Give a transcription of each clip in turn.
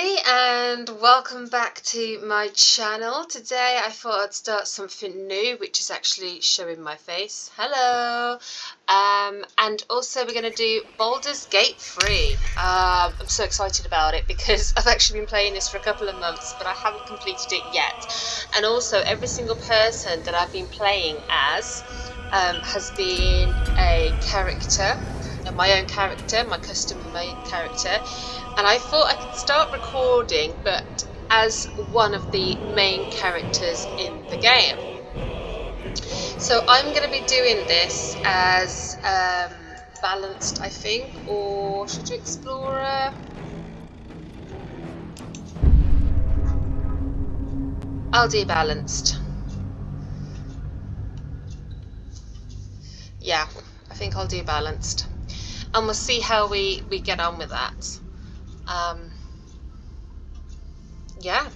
everybody, and welcome back to my channel. Today I thought I'd start something new, which is actually showing my face. Hello! And also we're going to do Baldur's Gate 3. I'm so excited about it because I've actually been playing this for a couple of months, but I haven't completed it yet. And also every single person that I've been playing as has been a character, my own character, my custom-made character. And I thought I could start recording, but as one of the main characters in the game. So I'm going to be doing this as balanced, I think, or should you explorer? I'll do balanced. Yeah, I think I'll do balanced. And we'll see how we get on with that. Yeah,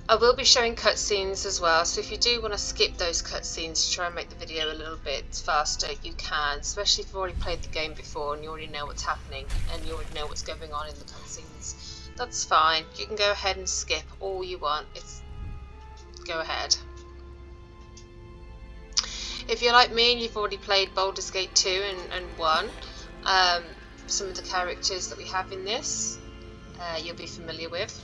I will be showing cutscenes as well, so if you do want to skip those cutscenes to try and make the video a little bit faster, you can, especially if you've already played the game before and you already know what's happening and you already know what's going on in the cutscenes. That's fine, you can go ahead and skip all you want. Go ahead. If you're like me and you've already played Baldur's Gate 2 and 1, some of the characters that we have in this you'll be familiar with.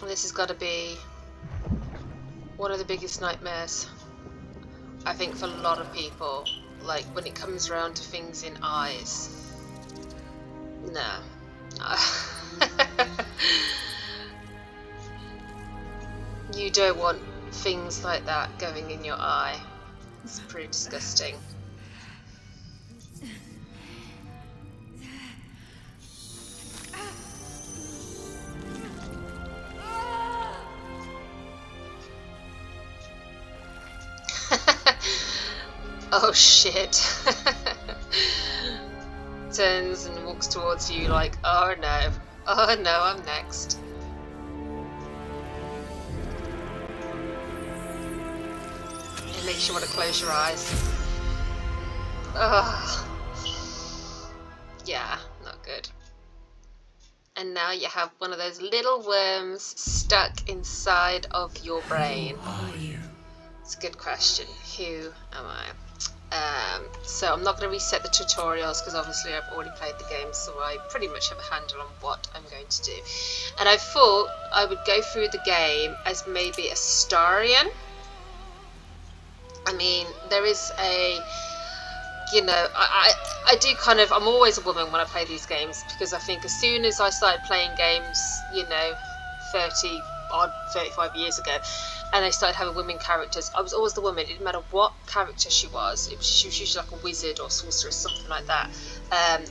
This has got to be one of the biggest nightmares, I think, for a lot of people. Like when it comes around to things in eyes. No. You don't want things like that going in your eye. It's pretty disgusting. Oh shit. Turns and walks towards you like, oh no, I'm next. It makes you want to close your eyes. Ugh. Yeah, not good. And now you have one of those little worms stuck inside of your brain. Who are you? It's a good question. Who am I? So I'm not going to reset the tutorials because obviously I've already played the game, so I pretty much have a handle on what I'm going to do. And I thought I would go through the game as maybe a Astarion. I mean, there is a, you know, I do kind of, I'm always a woman when I play these games, because I think as soon as I started playing games, you know, 35 years ago, and they started having women characters, I was always the woman. It didn't matter what character she was. She was usually like a wizard or sorceress, something like that,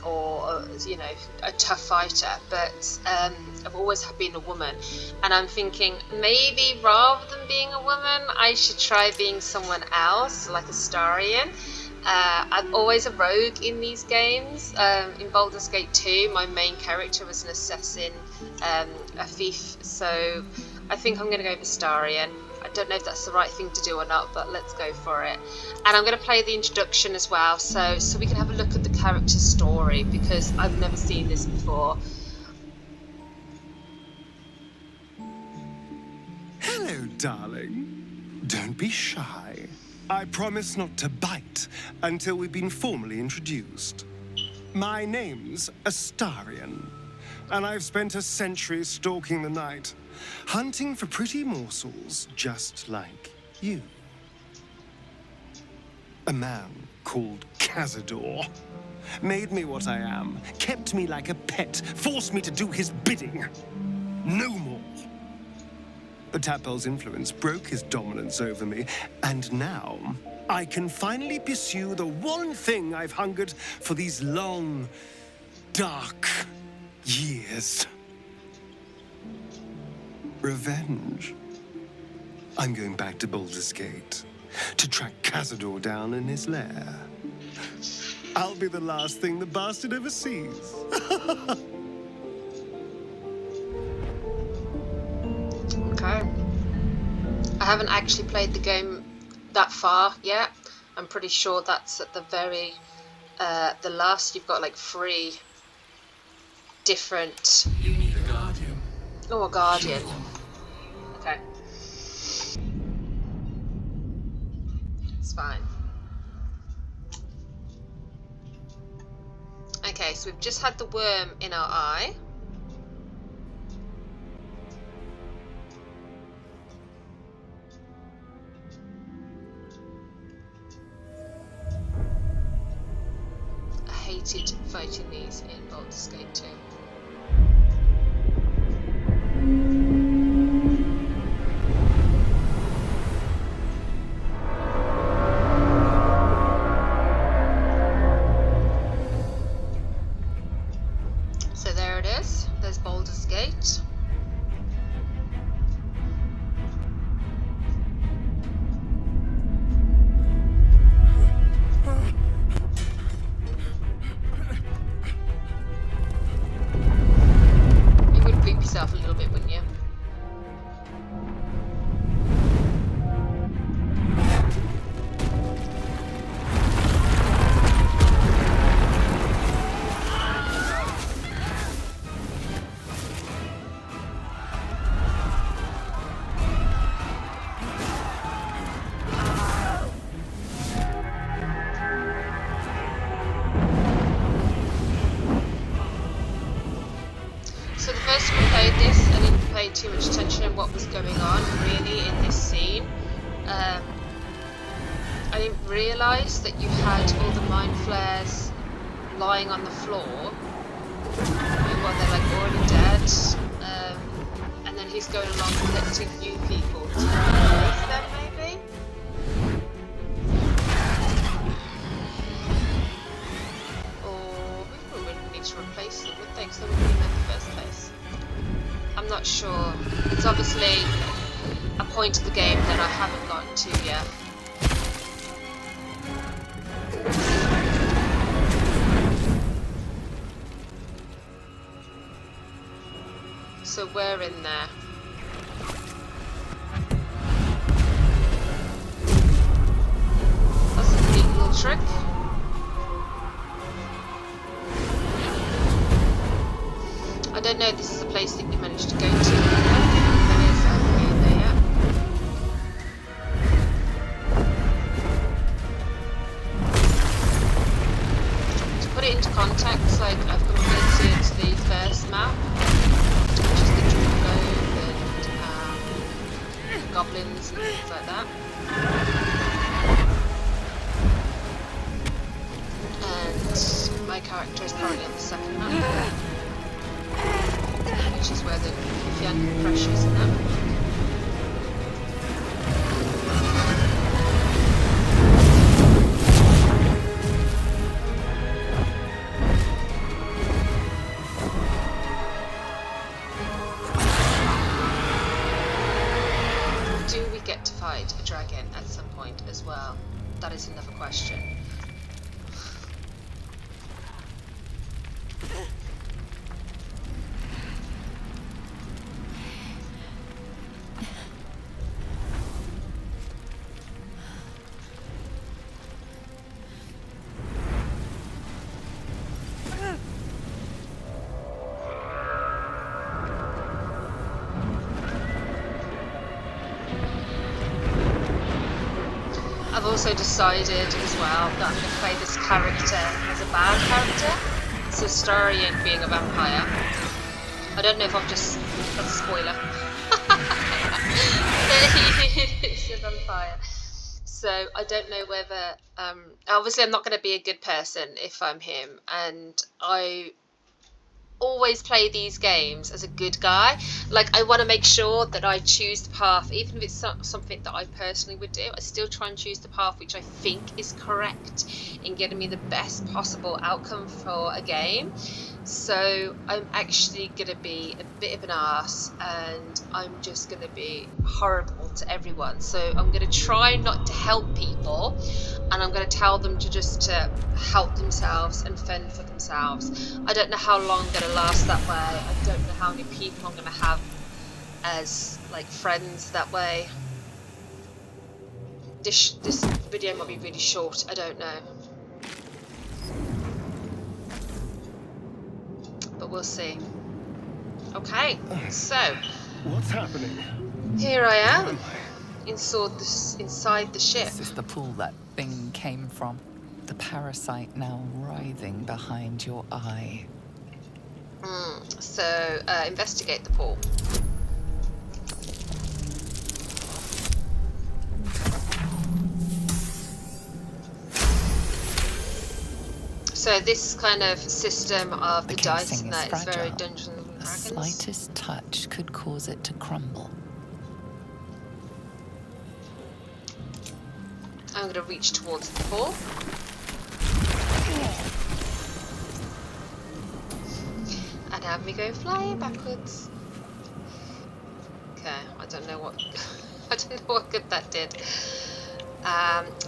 or you know, a tough fighter. But I've always been a woman, and I'm thinking maybe rather than being a woman, I should try being someone else, like Astarion. I'm always a rogue in these games. In Baldur's Gate 2, my main character was an assassin, a thief, so I think I'm going to go with Astarion. I don't know if that's the right thing to do or not, but let's go for it. And I'm going to play the introduction as well, so we can have a look at the character's story, because I've never seen this before. Hello, darling. Don't be shy. I promise not to bite until we've been formally introduced. My name's Astarion, and I've spent a century stalking the night, hunting for pretty morsels just like you. A man called Cazador made me what I am, kept me like a pet, forced me to do his bidding. No more. The Tadpole's influence broke his dominance over me, and now I can finally pursue the one thing I've hungered for these long, dark years. Revenge. I'm going back to Baldur's Gate to track Cazador down in his lair. I'll be the last thing the bastard ever sees. haven't actually played the game that far yet. I'm pretty sure that's at the very the last. You've got like 3 different. You need a guardian. Oh, a guardian. Okay, it's fine. Okay, so we've just had the worm in our eye. I hated fighting these in Baldur's Gate 2. So there it is. There's Baldur's Gate. You would creep yourself a little bit, wouldn't you? So the first time I played this, I didn't pay too much attention on what was going on really in this scene. I didn't realise that you had all the mind flares lying on the floor while they're like already dead, and then he's going along collecting new people to replace them maybe? Or maybe we wouldn't need to replace them, would they? Because they wouldn't be in the first place. I'm not sure. It's obviously a point of the game that I haven't gotten to yet. So we're in there. That's a neat little trick. I don't know if this is a place that you managed to go to. There is a way there, yeah. To put it into context, like I've completed the first map, which is the Dream Globe and goblins and things like that. And my character is currently on the second map, which is where the Fian crashes and that. Do we get to fight a dragon at some point as well? That is another question. I've also decided as well that I'm going to play this character as a bad character. So Astarion being a vampire. I don't know if I'm just... that's a spoiler. He's a vampire. So I don't know whether... obviously I'm not going to be a good person if I'm him. And I always play these games as a good guy. Like, I want to make sure that I choose the path, even if it's something that I personally would do. I still try and choose the path which I think is correct in getting me the best possible outcome for a game. So I'm actually going to be a bit of an arse, and I'm just going to be horrible to everyone. So I'm going to try not to help people, and I'm going to tell them to just help themselves and fend for themselves. I don't know how long I'm going to last that way. I don't know how many people I'm going to have as like friends that way. this video might be really short, I don't know. But we'll see. Okay, so What's happening? here I am, inside the ship. This is the pool that thing came from. The parasite now writhing behind your eye. So, investigate the pool. So this kind of system of the dice casing and that is is very fragile. Dungeons and The Dragons. slightest touch could cause it to crumble. I'm going to reach towards the pool. And have me go flying backwards. Okay, I don't know what I don't know what good that did.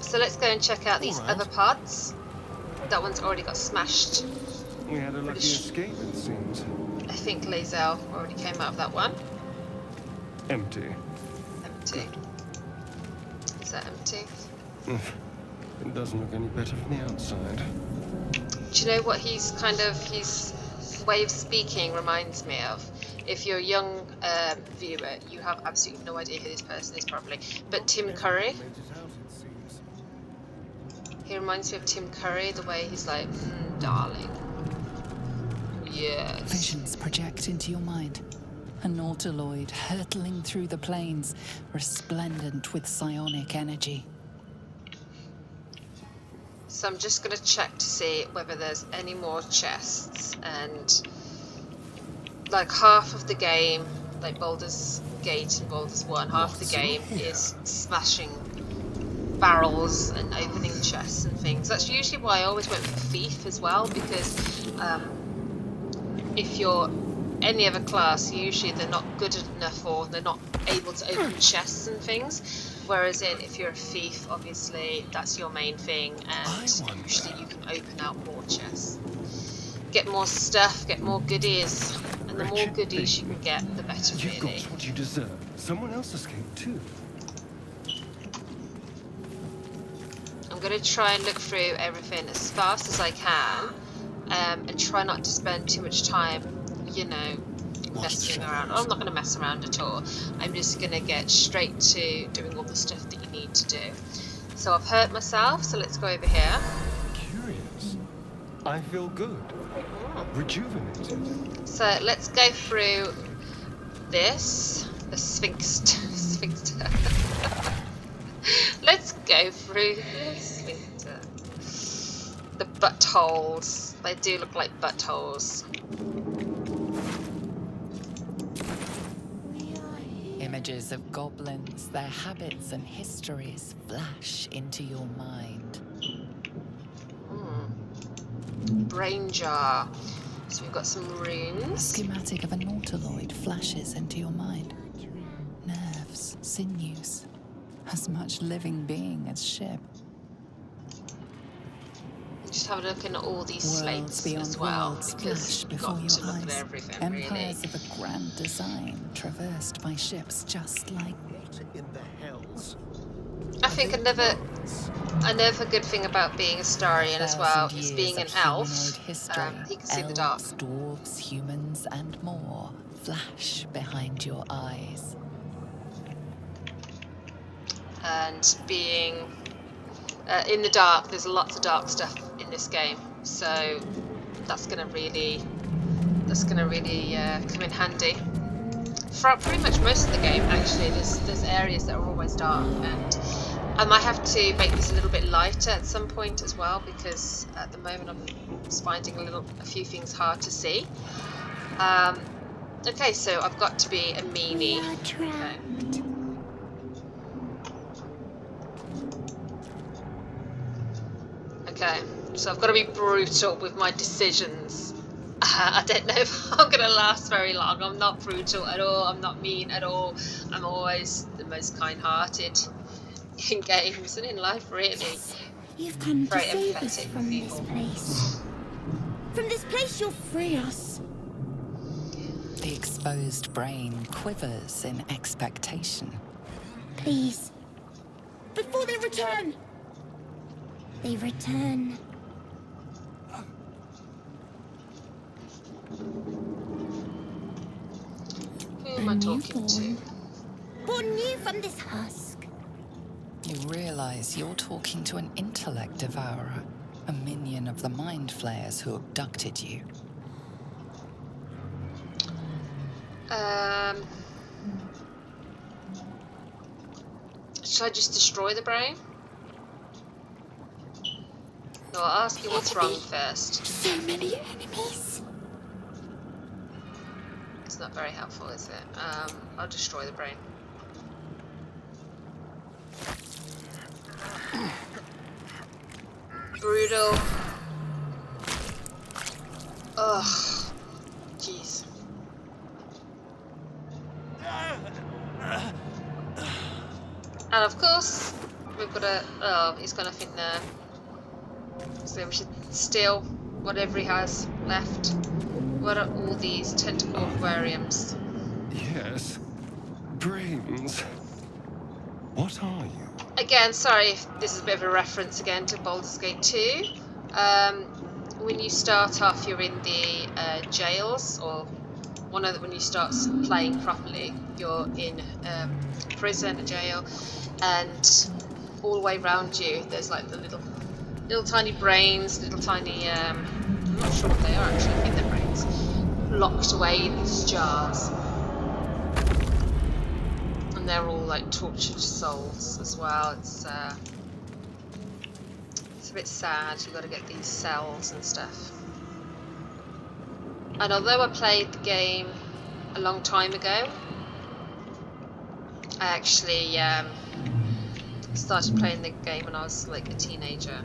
So let's go and check out these other pods. That one's already got smashed. We had a lucky escape, it seems. I think Lae'zel already came out of that one. Empty. Empty. Is that empty? It doesn't look any better from the outside. Do you know what his way of speaking reminds me of? If you're a young viewer, you have absolutely no idea who this person is probably. But Tim Curry. He reminds me of Tim Curry, the way he's like, darling. Yes. Visions project into your mind. A nautiloid hurtling through the plains, resplendent with psionic energy. So I'm just going to check to see whether there's any more chests. And like half of the game, like Baldur's Gate and Baldur's 1, half the game is smashing barrels and opening chests and things. That's usually why I always went for Thief as well, because if you're any other class, usually they're not good enough or they're not able to open chests and things. Whereas if you're a thief, obviously that's your main thing, and usually you can open out more chests. Get more stuff, get more goodies, and the more goodies you can get, the better, You've really. got what you deserve. Someone else escaped too. I'm going to try and look through everything as fast as I can, and try not to spend too much time, you know, messing around. I'm not going to mess around at all. I'm just going to get straight to doing all the stuff that you need to do. So I've hurt myself, so let's go over here. Curious. I feel good. Rejuvenated. So let's go through this, the sphincter. Let's go through the sphincter. The buttholes. They do look like buttholes. Images of goblins, their habits and histories flash into your mind. Brain jar. So we've got some A runes. schematic of a nautiloid flashes into your mind. Nerves, sinews, as much living being as ship. Just have a look in at all these Worlds slates beyond as well, worlds because flash you've before got your to look eyes. at everything, Empires really. of a grand design traversed by ships just like. What in the hells? I think another good thing about being Astarion as well is being an elf. He can see the dark. Elves, dwarves, humans, and more flash behind your eyes. And being in the dark, there's lots of dark stuff in this game, so that's gonna really come in handy. Throughout pretty much most of the game, actually, there's areas that are always dark, and I might have to make this a little bit lighter at some point as well, because at the moment I'm just finding a few things hard to see. Okay, so I've got to be a meanie. Okay, so I've got to be brutal with my decisions. I don't know if I'm going to last very long. I'm not brutal at all. I'm not mean at all. I'm always the most kind-hearted in games and in life, really. Yes, you've come to Very save us empathetic from people. this place. From this place, you'll free us. The exposed brain quivers in expectation. Please. Before they return. They return. Who am I talking to? Born new from this husk. You realize you're talking to an intellect devourer, a minion of the mind flayers who abducted you. Should I just destroy the brain? No, I'll ask you what's wrong first. So many enemies. It's not very helpful, is it? I'll destroy the brain. Brutal. Ugh. Jeez. And of course, we've got a... Oh, he's got nothing there. So we should steal whatever he has left. What are all these tentacle aquariums? Yes. Brains. What are you? Again, sorry if this is a bit of a reference again to Baldur's Gate 2. When you start off, you're in the jails, or when you start playing properly, you're in prison, a jail, and all the way around you, there's like the little tiny brains, little tiny, I'm not sure what they are actually, I think they're brains, locked away in these jars. And they're all like tortured souls as well. It's a bit sad. You've got to get these cells and stuff. And although I played the game a long time ago, I actually started playing the game when I was like a teenager.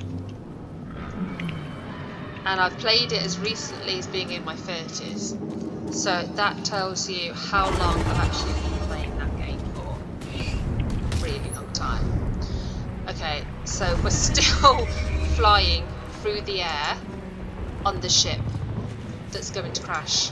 And I've played it as recently as being in my 30s. So that tells you how long I've actually been playing that game for. Really long time. Okay, so we're still flying through the air on the ship that's going to crash.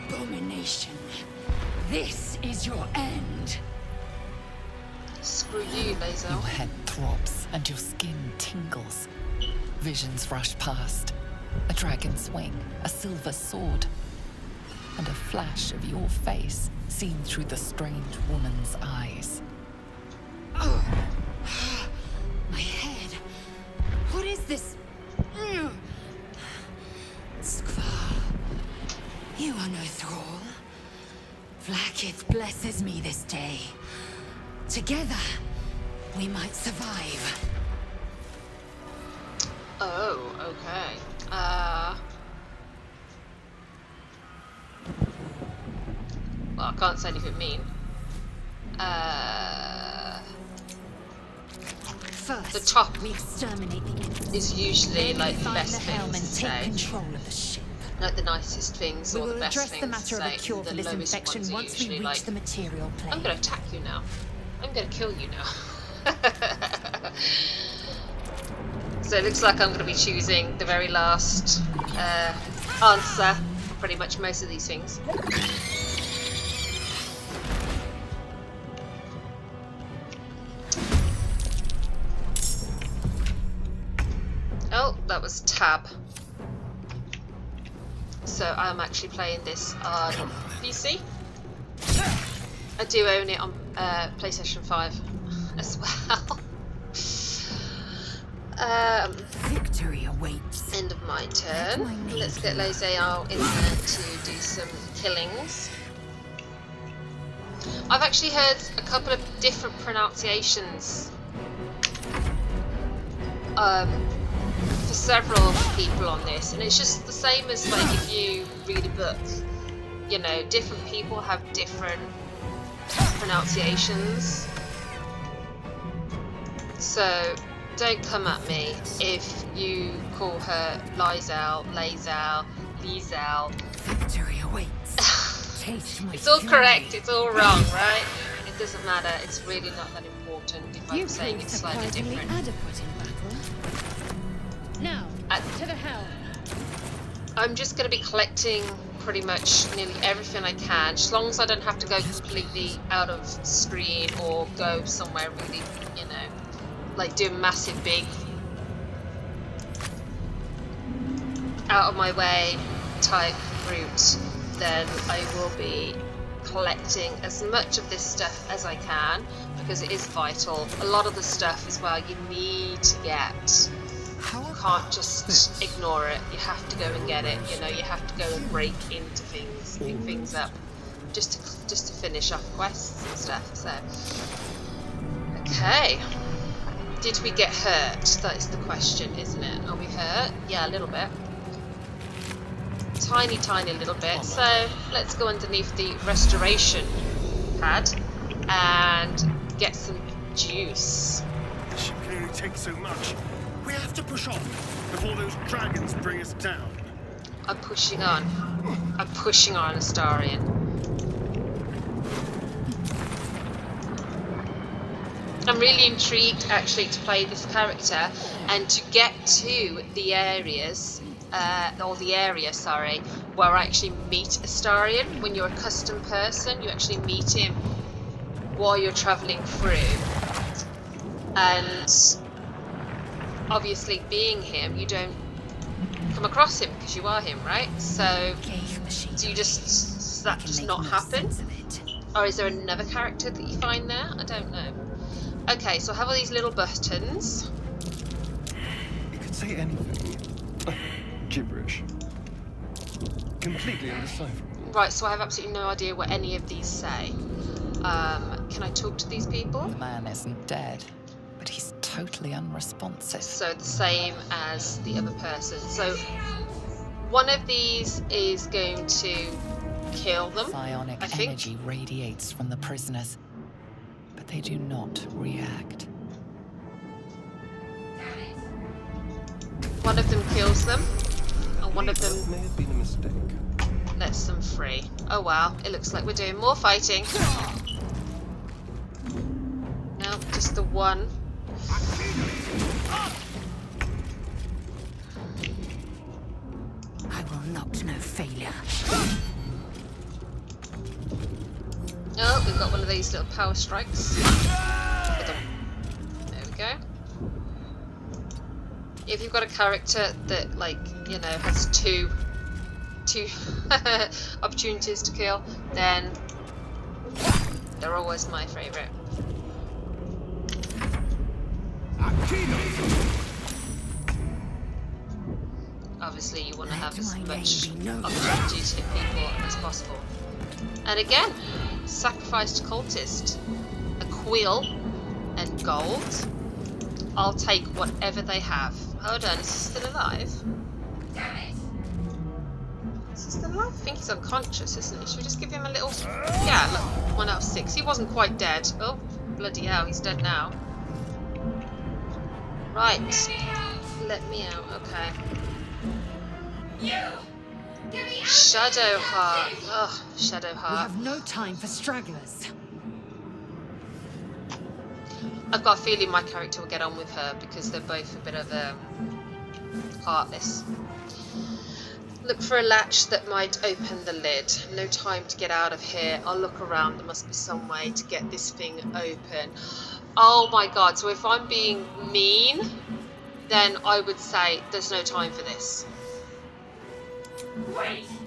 Abomination. This is your end. Screw you, Laser. Your head throbs and your skin tingles. Visions rush past. A dragon's wing, a silver sword, and a flash of your face seen through the strange woman's eyes. Oh. My head. What is this? Skvar. You are no thrall. Vlaakith blesses me this day. Together, we might survive. Oh, okay. Well, I can't say anything mean. First, The top we exterminate the enemies. is usually Then like we the find best the helm things to and take say. control of the ship. Like the nicest things We or the will best address things the matter to of a say. cure The for this lowest infection ones are once we usually reach like, the material plane. I'm gonna attack you now. I'm gonna kill you now. So it looks like I'm gonna be choosing the very last answer for pretty much most of these things. Oh, that was tab. So I'm actually playing this on PC. I do own it on PlayStation 5 as well. Victory awaits. End of my turn. Let's get Lae'zel in there to do some killings. I've actually heard a couple of different pronunciations for several people on this, and it's just the same as like if you read a book. You know, different people have different pronunciations. So don't come at me if you call her Lae'zel, Lizel. Victory awaits. Taste my It's all fury. correct, it's all wrong, right? It doesn't matter, it's really not that important. important if You I'm saying proved it's slightly surprisingly different. adequate in battle. Now, to the helm. I'm just going to be collecting pretty much nearly everything I can, as long as I don't have to go completely out of screen or go somewhere really, you know, like do a massive big out of my way type route. Then I will be collecting as much of this stuff as I can, because it is vital. A lot of the stuff as well you need to get. You can't just ignore it. You have to go and get it. You know, you have to go and break into things, pick things up, just to finish off quests and stuff. So, okay. Did we get hurt? That is the question, isn't it? Are we hurt? Yeah, a little bit. Tiny little bit. So let's go underneath the restoration pad and get some juice. The ship can only take so much. We have to push on before those dragons bring us down. I'm pushing on. I'm pushing on, Astarion. I'm really intrigued actually to play this character and to get to the areas, where I actually meet Astarion. When you're a custom person, you actually meet him while you're travelling through. And obviously being him, you don't come across him because you are him, right? So do you does that just not happen? Or is there another character that you find there? I don't know. Okay, so I have all these little buttons. You could say anything. Gibberish. Completely undecipherable. Right, so I have absolutely no idea what any of these say. Can I talk to these people? The man isn't dead, but he's totally unresponsive. So the same as the other person. So one of these is going to kill them, Psionic I think. energy radiates from the prisoners, but they do not react. One of them kills them, and one of them That may have been a mistake. lets them free. Oh wow, it looks like we're doing more fighting. No, just the one. I will not know failure. Oh, we've got one of these little power strikes. There we go. If you've got a character that, like, you know, has two opportunities to kill, then they're always my favourite. Obviously you want to have as much opportunity to hit people as possible. And again, sacrificed cultist, a quill and gold. I'll take whatever they have. Hold on, is he still alive? Is he still alive? I think he's unconscious, isn't he? Should we just give him a little... Yeah, look, 1 out of 6. He wasn't quite dead. Oh, bloody hell, he's dead now. Right. Let me out, okay. Shadowheart. Oh, We Shadowheart. have no time for stragglers. I've got a feeling my character will get on with her because they're both a bit of heartless. Look for a latch that might open the lid. No time to get out of here. I'll look around. There must be some way to get this thing open. Oh my god, so if I'm being mean, then I would say there's no time for this.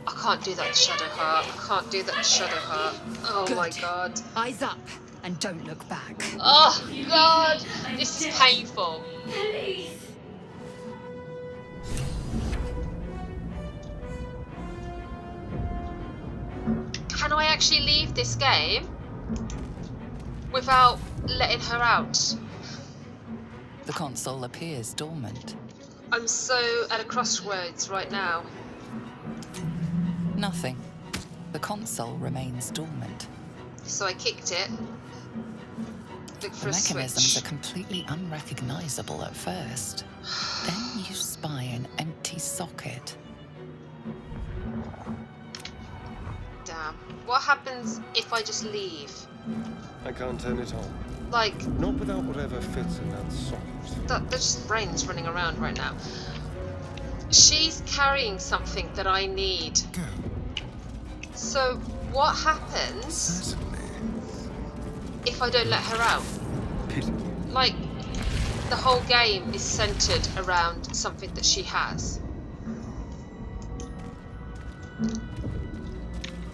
I can't do that to Shadowheart. I can't do that to Shadowheart. Oh Good. my god. Eyes up and don't look back. Oh god, this is painful. Can I actually leave this game without letting her out? The console appears dormant. I'm so at a crossroads right now. Nothing. The console remains dormant. So I kicked it. Look The for a mechanisms switch. are completely unrecognizable at first. Then you spy an empty socket. Damn. What happens if I just leave? I can't turn it on. Like, Not without whatever fits in that socket. there's just brains running around right now. She's carrying something that I need. Go. So what happens Certainly. if I don't let her out? Pity. Like, the whole game is centered around something that she has.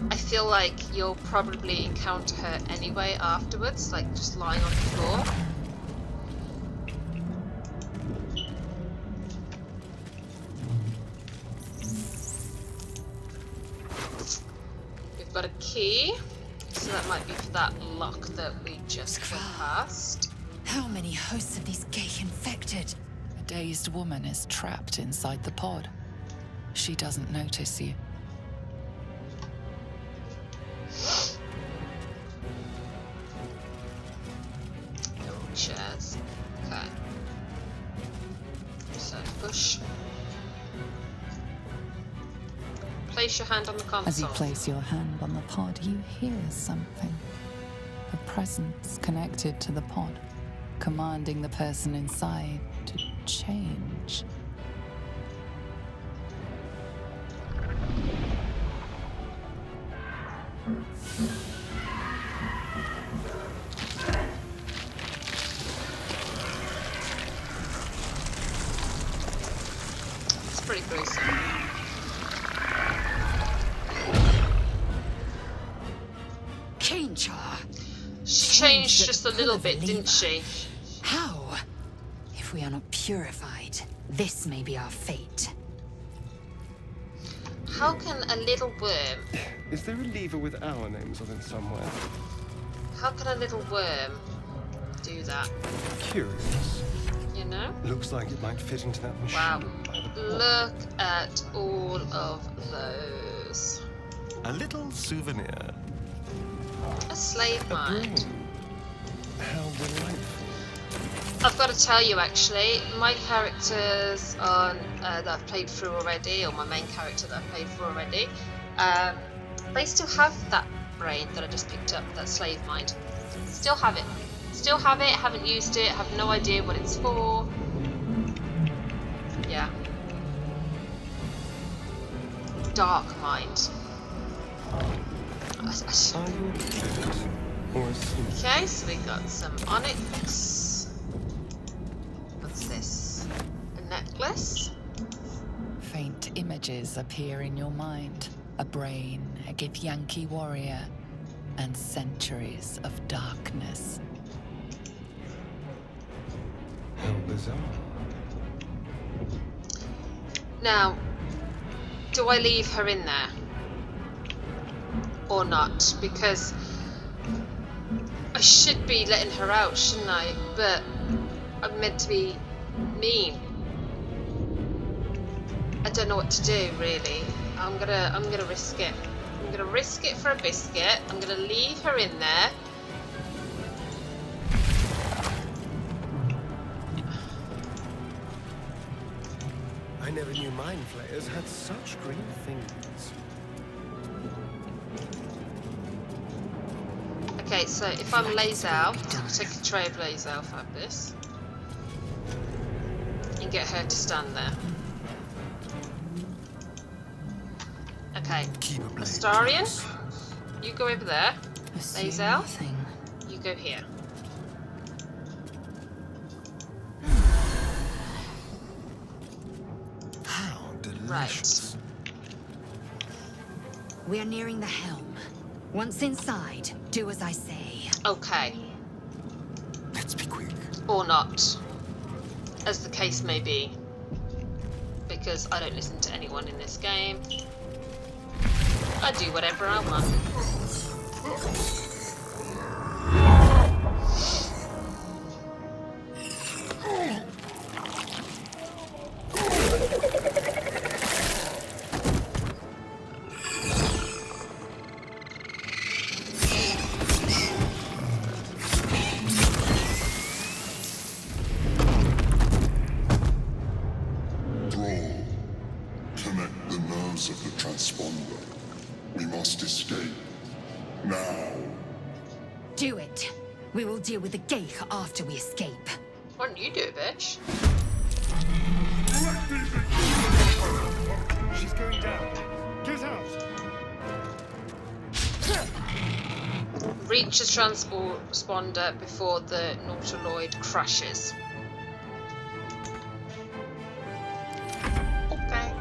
I feel like you'll probably encounter her anyway afterwards, like just lying on the floor. We've got a key, so that might be for that lock that we just went past. How many hosts of these gay infected? A dazed woman is trapped inside the pod. She doesn't notice you. No chairs. Okay. So push. Place your hand on the console. As you place your hand on the pod, you hear something. A presence connected to the pod, commanding the person inside to change. It's pretty gruesome. Change her. She changed just a little bit, didn't she? How? If we are not purified, this may be our fate. How can a little worm, Is there a lever with our names on it somewhere? how can a little worm do that? Curious. You know? Looks like it might fit into that machine. Wow. by the pod. Look at all of those. A little souvenir. A slave A mind. brain. How delightful. I've got to tell you, actually, my characters on that I've played through already, or my main character that I've played through already, they still have that brain that I just picked up, that slave mind. Still have it. Still have it, haven't used it, have no idea what it's for. Yeah. Dark mind. Are you a pet or a sleuth? Okay, so we got some onyx. What's this? A necklace? Faint images appear in your mind. A brain, a Githyanki warrior, and centuries of darkness. How bizarre. Now, do I leave her in there? Or not? Because I should be letting her out, shouldn't I? But I'm meant to be mean. I don't know what to do, really. I'm gonna risk it. I'm gonna risk it for a biscuit. I'm gonna leave her in there. I never knew mind flayers had such green fingers. Okay, so if I'm Lazel, take a tray of Lazel, fabulous. And get her to stand there. Okay, Keep a blade Astarion, close. you go over there. Assume Lazel, nothing. you go here. How delicious. We are nearing the helm. Once inside, do as I say. Okay, Let's be quick. or not, as the case may be. Because I don't listen to anyone in this game. I do whatever I want. Thrall, connect the nerves of the transponder. We must escape. Now. Do it. We will deal with the Geich after we escape. Why don't you do it, bitch? She's going down. Get out. Reach the transponder before the nautiloid crashes. Okay.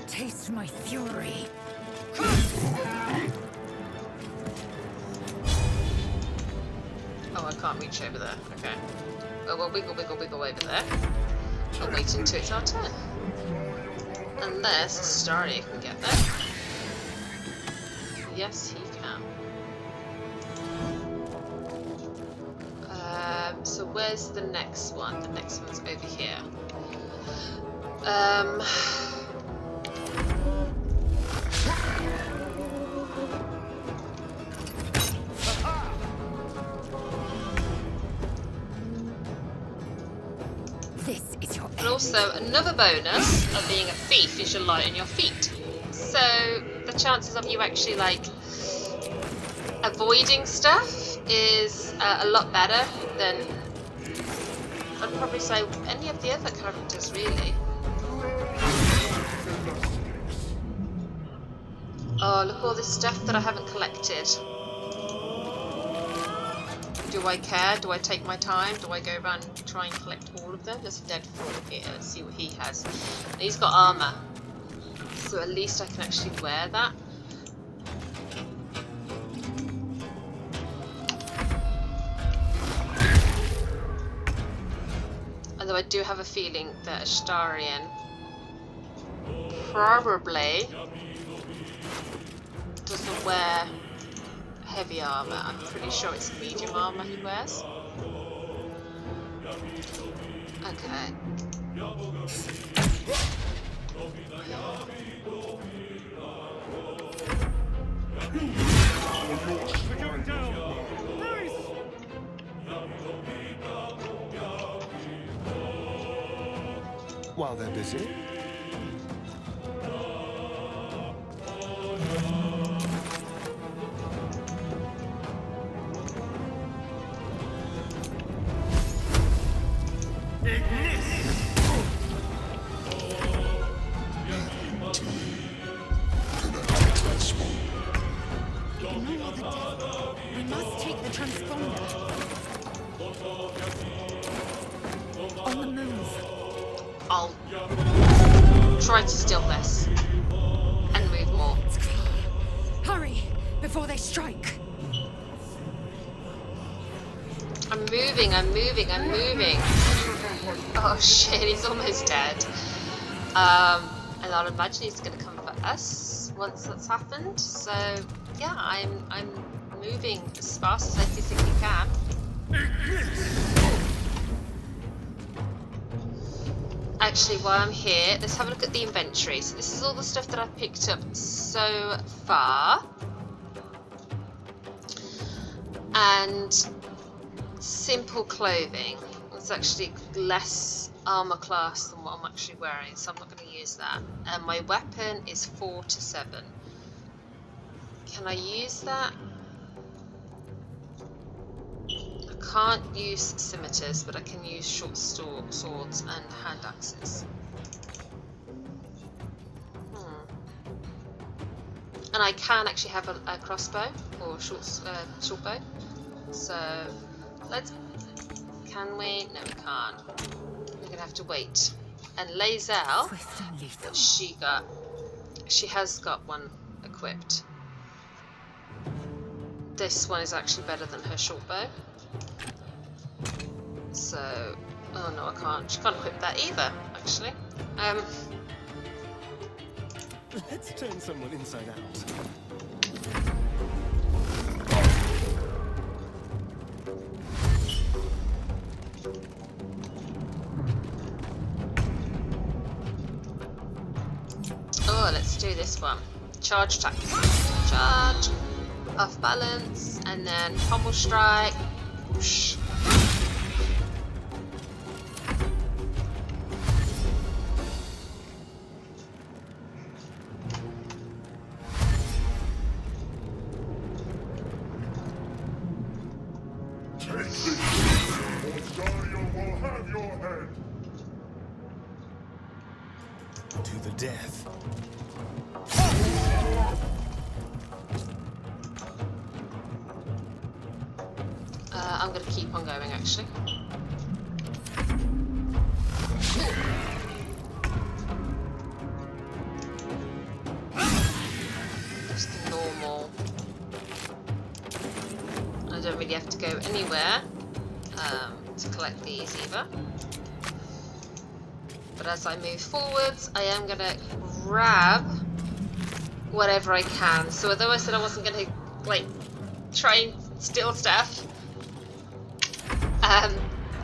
Taste my fury. Oh, I can't reach over there. Okay. Oh, well, wiggle, wiggle, wiggle over there. I'll wait until it's our turn. Unless Astarion can get there. Yes, he can. So where's the next one? The next one's over here. This is your And also, another bonus of being a thief is you're light on your feet. So, the chances of you actually, like, avoiding stuff is a lot better than, I'd probably say, any of the other characters, really. Oh, look at all this stuff that I haven't collected. Do I care? Do I take my time? Do I go around and try and collect all of them? There's a dead fool here. Let's see what he has. And he's got armor. So at least I can actually wear that. Although I do have a feeling that Astarion probably doesn't wear heavy armor. I'm pretty sure it's medium armor he wears. Okay. We're going down. While they're busy. We must take the transponder. On the move. I'll try to steal this and move more. Hurry, before they strike. I'm moving, I'm moving, I'm moving. Oh shit, he's almost dead. And I'll imagine he's gonna come for us once that's happened. So yeah, I'm moving as fast as I physically can. Actually, while I'm here, let's have a look at the inventory. So this is all the stuff that I've picked up so far. And simple clothing. It's actually less armor class than what I'm actually wearing, so I'm not going to use that. And my weapon is 4 to 7. Can I use that? I can't use scimitars, but I can use short swords and hand axes. And I can actually have a crossbow or short bow. So let's. Can we? No, we can't. We're gonna have to wait. And Lae'zel, what's she got? She has got one equipped. This one is actually better than her short bow. So, oh no, I can't. She can't equip that either, actually. Let's turn someone inside out. Oh, let's do this one. Charge attack. Charge. Off balance. And then pommel strike. Whoosh. Take this, or Astarion will have your head. To the death. I'm going to keep on going, actually. Just normal. I don't really have to go anywhere to collect these either. But as I move forwards, I am going to grab whatever I can. So although I said I wasn't going to like try and steal stuff,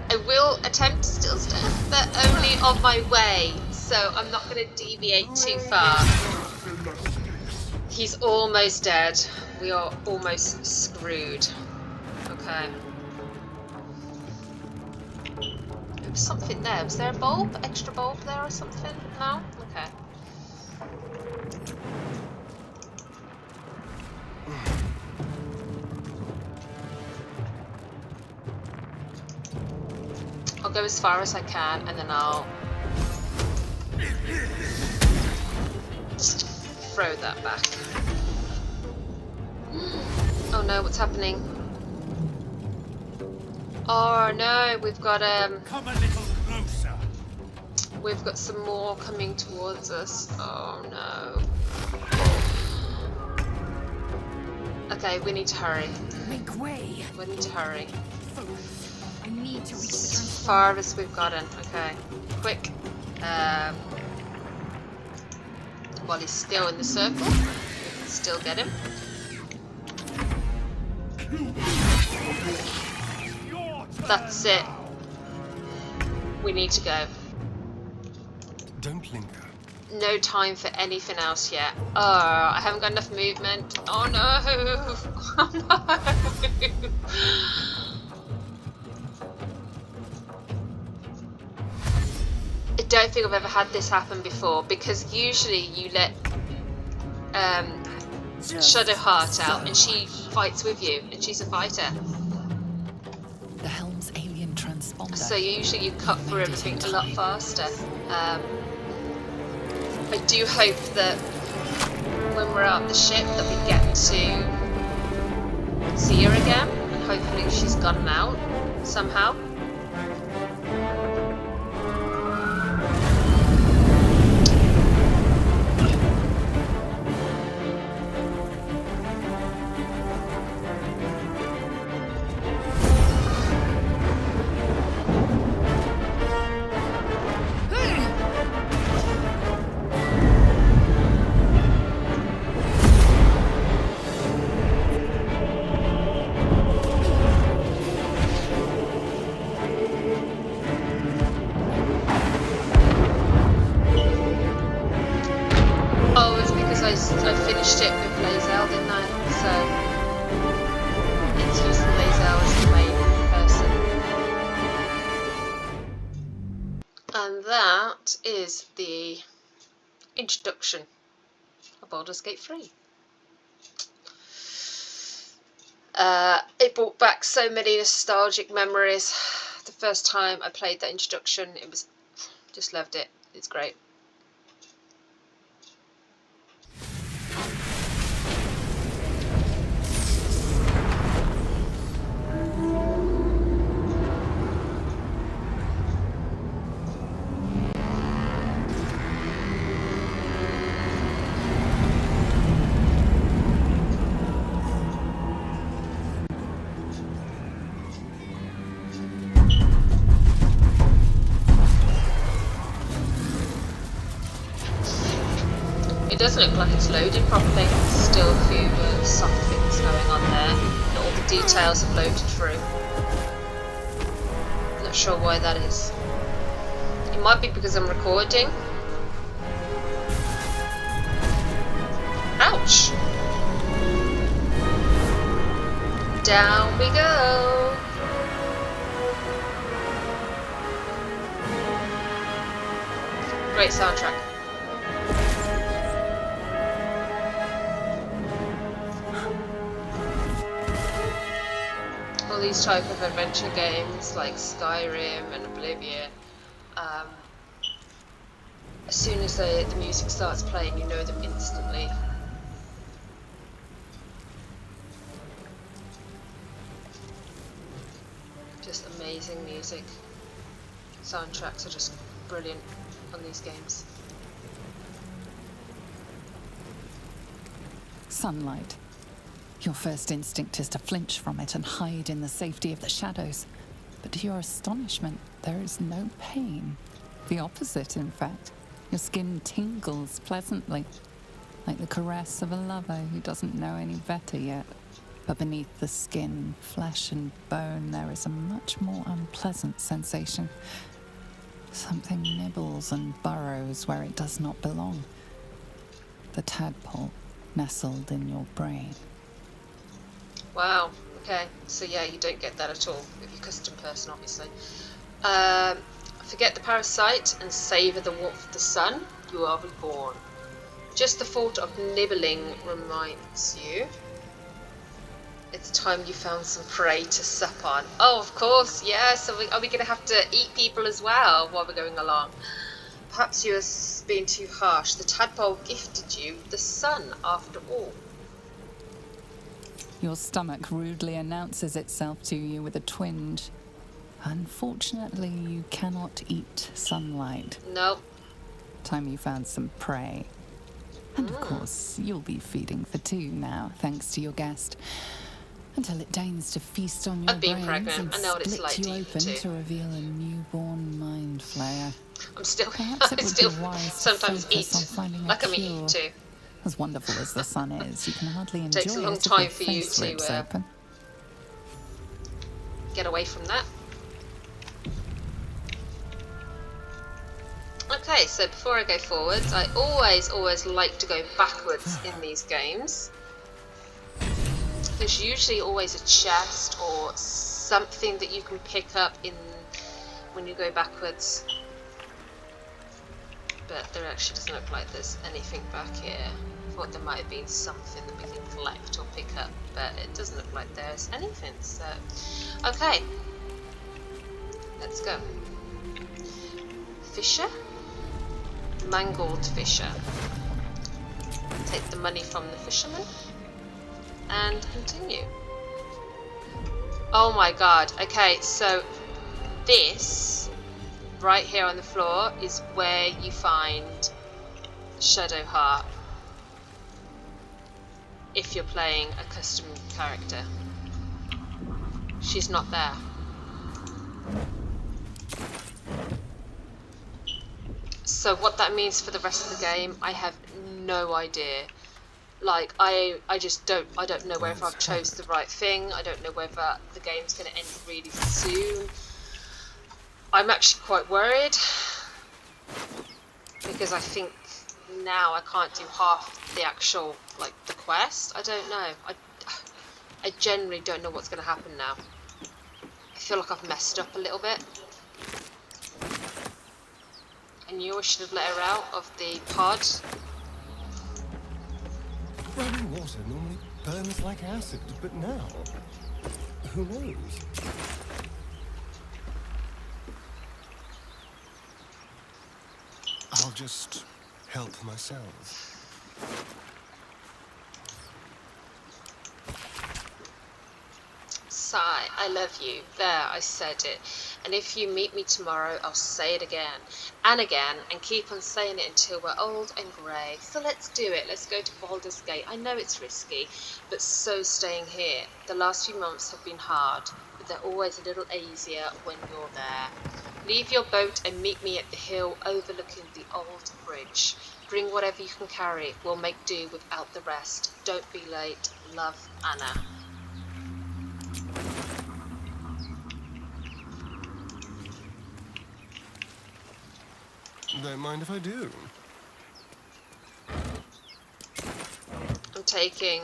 I will attempt to steal stuff, but only on my way. So I'm not going to deviate too far. He's almost dead. We are almost screwed. Okay. There was something there. Was there a bulb? Extra bulb there or something? No? Okay. I'll go as far as I can and then I'll just throw that back. Oh no, what's happening? Oh no, we've got Come a little closer. we've got some more coming towards us. Oh no. Okay, we need to hurry. Make way. We need to hurry. I need to reach the As transformer. far as we've gotten. Okay. Quick. While he's still in the circle, we can still get him. That's it. We need to go. Don't linger. No time for anything else yet. Oh, I haven't got enough movement. Oh no! Oh no! I don't think I've ever had this happen before, because usually you let Shadowheart out and she fights with you, and she's a fighter. The helm's alien transponder. So usually you cut through everything a lot faster. I do hope that when we're out the ship that we get to see her again, and hopefully she's gotten out somehow. I finished it with Lae'zel, didn't I? So it's using Lae'zel as the main person. And that is the introduction of Baldur's Gate 3. It brought back so many nostalgic memories. The first time I played that introduction, it was just loved it. It's great. It doesn't look like it's loaded properly. There's still a few soft things going on there. Not all the details have loaded through. Not sure why that is. It might be because I'm recording. Ouch! Down we go! Great soundtrack. All these type of adventure games like Skyrim and Oblivion, as soon as the music starts playing, you know them instantly. Just amazing music. Soundtracks are just brilliant on these games. Sunlight. Your first instinct is to flinch from it and hide in the safety of the shadows. But to your astonishment, there is no pain. The opposite, in fact. Your skin tingles pleasantly, like the caress of a lover who doesn't know any better yet. But beneath the skin, flesh and bone, there is a much more unpleasant sensation. Something nibbles and burrows where it does not belong. The tadpole nestled in your brain. Wow, okay. So yeah, you don't get that at all if you're a custom person, obviously. Forget the parasite and savour the warmth of the sun. You are reborn. Just the thought of nibbling reminds you. It's time you found some prey to sup on. Oh, of course, yeah. So are we going to have to eat people as well while we're going along? Perhaps you are being too harsh. The tadpole gifted you the sun after all. Your stomach rudely announces itself to you with a twinge. Unfortunately, you cannot eat sunlight. Nope. Time you found some prey. And of course, you'll be feeding for two now, thanks to your guest. Until it deigns to feast on your I've been brains pregnant. and I know what it's split like you to eat open too. to reveal a newborn mind flayer. I'm still, Perhaps it I would still be wise to sometimes focus on eat finding a like I'm cure. eating too. As wonderful as the sun is, you can hardly enjoy Takes a long it if time your for you face to, rips open. Get away from that. Okay, so before I go forwards, I always like to go backwards in these games. There's usually always a chest or something that you can pick up in when you go backwards. But there actually doesn't look like there's anything back here. I thought there might have been something that we can collect or pick up, but it doesn't look like there's anything, so... Okay. Let's go. Fisher? Mangled fisher. Take the money from the fisherman. And continue. Oh my god. Okay, so this right here on the floor is where you find Shadow Heart if you're playing a custom character. She's not there. So what that means for the rest of the game, I have no idea. Like, I don't know whether I've chose the right thing. I don't know whether the game's going to end really soon. I'm actually quite worried because I think now I can't do half the actual, like, the quest. I don't know. I generally don't know what's going to happen now. I feel like I've messed up a little bit. I knew I should have let her out of the pod. Running water normally burns like acid, but now, who knows? I'll just help myself. Sigh, I love you. There, I said it. And if you meet me tomorrow, I'll say it again and again and keep on saying it until we're old and grey. So let's do it. Let's go to Baldur's Gate. I know it's risky, but so staying here. The last few months have been hard, but they're always a little easier when you're there. Leave your boat and meet me at the hill overlooking the old bridge. Bring whatever you can carry. We'll make do without the rest. Don't be late. Love, Anna. Don't mind if I do. I'm taking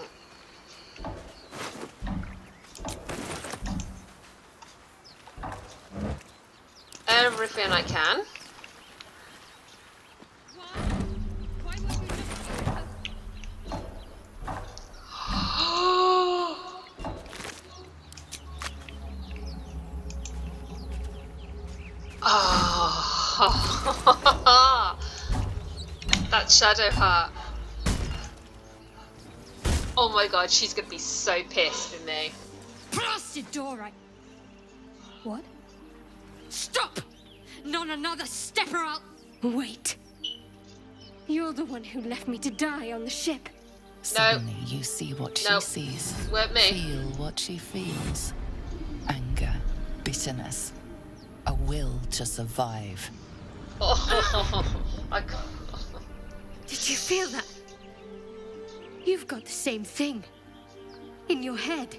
everything I can. Shadowheart. Oh my god, she's gonna be so pissed with me. Blasted door, right? What? Stop! Not another step or I'll... Wait. You're the one who left me to die on the ship. Suddenly you see what she sees. Weren't me. Feel what she feels. Anger, bitterness, a will to survive. Oh, I can't. Did you feel that? You've got the same thing. In your head.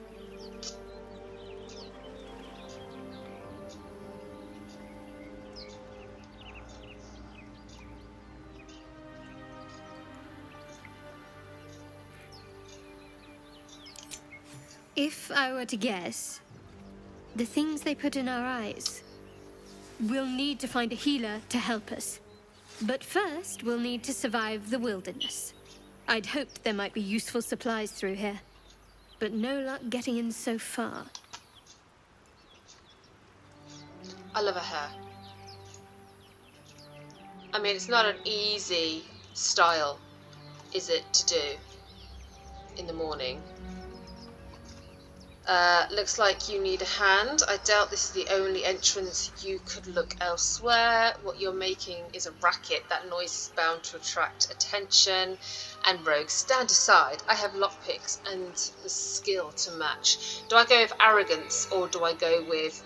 If I were to guess, the things they put in our eyes, we'll need to find a healer to help us. But first, we'll need to survive the wilderness. I'd hoped there might be useful supplies through here, but no luck getting in so far. I love her hair. I mean, it's not an easy style, is it, to do in the morning? Looks like you need a hand. I doubt this is the only entrance. You could look elsewhere. What you're making is a racket. That noise is bound to attract attention. And rogues, stand aside. I have lockpicks and the skill to match. Do I go with arrogance or do I go with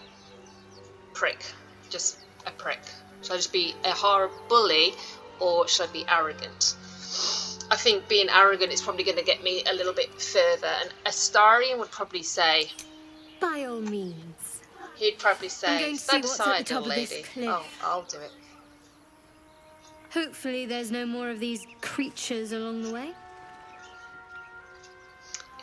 prick? Just a prick. Should I just be a horror bully or should I be arrogant? I think being arrogant is probably going to get me a little bit further, and Astarion would probably say, by all means. He'd probably I'm say, going to stand see what's at the aside, top little of this lady. cliff. Oh, I'll do it. Hopefully there's no more of these creatures along the way.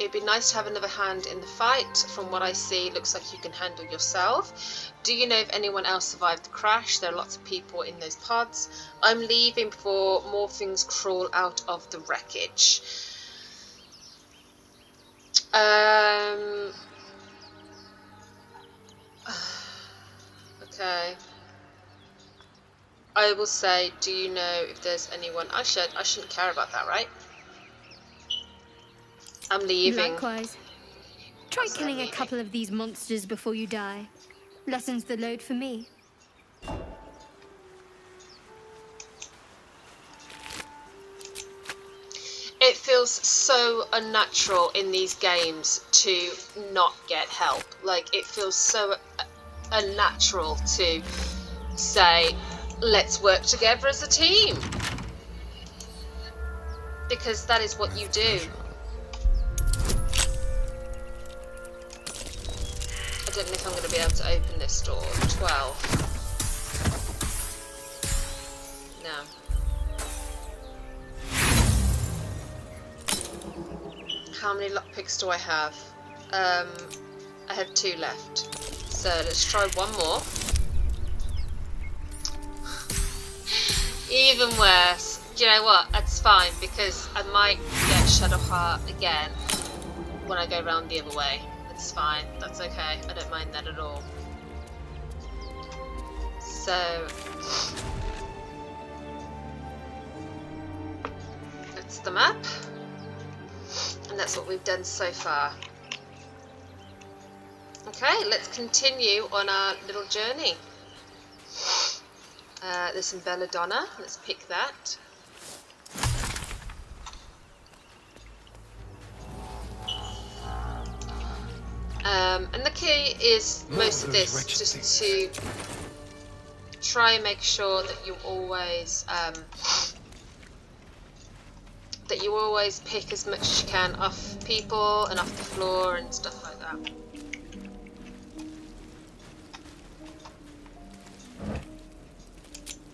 It'd be nice to have another hand in the fight. From what I see, it looks like you can handle yourself. Do you know if anyone else survived the crash? There are lots of people in those pods. I'm leaving before more things crawl out of the wreckage. Okay. I will say, do you know if there's anyone... I shouldn't care about that, right? I'm leaving. Likewise. Try That's killing a leaving. couple of these monsters before you die. Lessens the load for me. It feels so unnatural in these games to not get help. Like, it feels so unnatural to say, let's work together as a team. Because that is what you do. I don't know if I'm going to be able to open this door. 12. No. How many lockpicks do I have? I have 2 left. So let's try one more. Even worse. Do you know what? That's fine because I might get Shadowheart again when I go round the other way. That's fine. That's okay. I don't mind that at all. So that's the map. And that's what we've done so far. Okay, let's continue on our little journey. There's some belladonna. Let's pick that. And the key is most of this just to try and make sure that you always pick as much as you can off people and off the floor and stuff like that.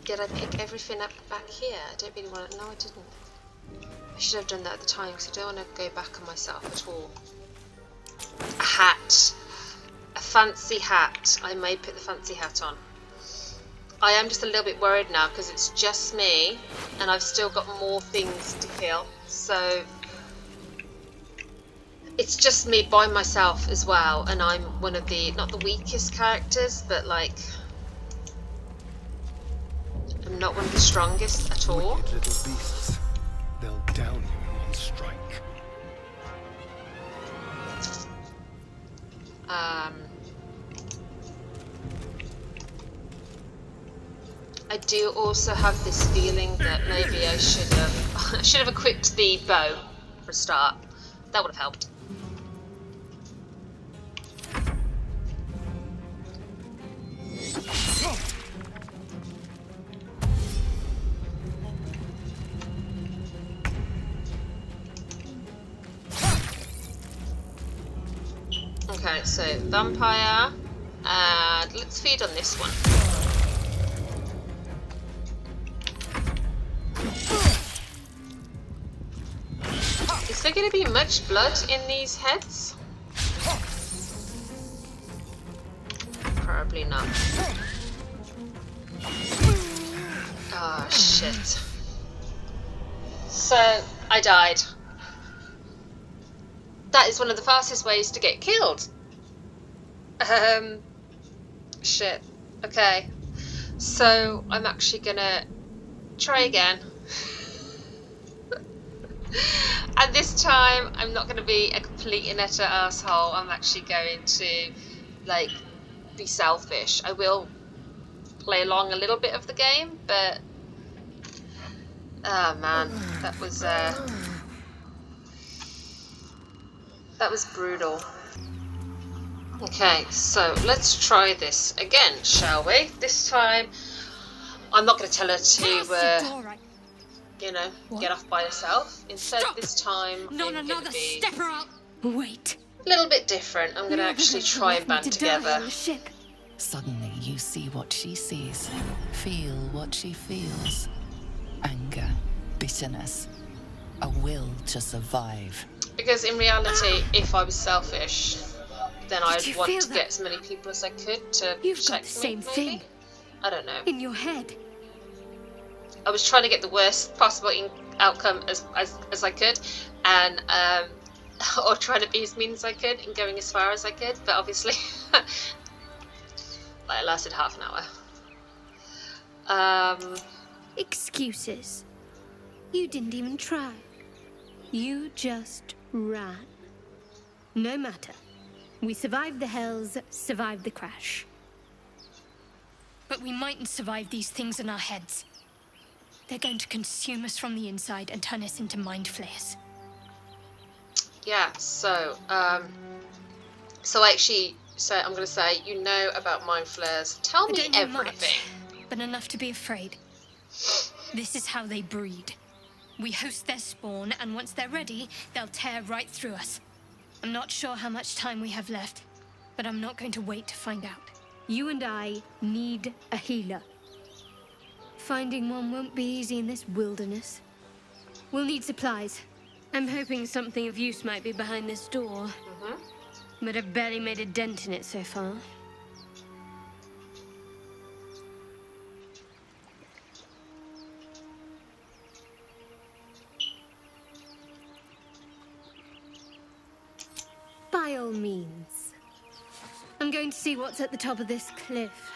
Did I pick everything up back here? I don't really want to. No, I didn't. I should have done that at the time because I don't want to go back on myself at all. A hat. A fancy hat. I may put the fancy hat on. I am just a little bit worried now because it's just me and I've still got more things to kill. So it's just me by myself as well, and I'm one of the, not the weakest characters, but like I'm not one of the strongest at all. Wicked little beasts. I do also have this feeling that maybe I should have I should have equipped the bow for a start. That would have helped. Okay, so vampire, and let's feed on this one. Is there going to be much blood in these heads? Probably not. Oh shit. So, I died. That is one of the fastest ways to get killed. Shit. Okay. So, I'm actually gonna try again. And this time, I'm not gonna be a complete and utter asshole. I'm actually going to, like, be selfish. I will play along a little bit of the game, but... oh man, that was brutal. Okay, so let's try this again, shall we? This time, I'm not going to tell her to, you know, get off by herself. Instead, this time, I'm going to be Wait. a little bit different. I'm going to actually try and band together. Suddenly you see what she sees, feel what she feels. Anger, bitterness, a will to survive. Because in reality, if I was selfish, then I'd you want feel to that? get as many people as I could to You've got check the same me, thing maybe? I don't know. in your head. I was trying to get the worst possible outcome as I could, and or trying to be as mean as I could and going as far as I could, but obviously like, it lasted half an hour. Excuses. You didn't even try. You just ran. No matter. We survived the hells, survived the crash. But we mightn't survive these things in our heads. They're going to consume us from the inside and turn us into mind flayers. Yeah, so actually, so I'm going to say, you know about mind flares. Tell I me don't know everything. much, but enough to be afraid. This is how they breed. We host their spawn, and once they're ready, they'll tear right through us. I'm not sure how much time we have left, but I'm not going to wait to find out. You and I need a healer. Finding one won't be easy in this wilderness. We'll need supplies. I'm hoping something of use might be behind this door. But I've barely made a dent in it so far. By all means. I'm going to see what's at the top of this cliff.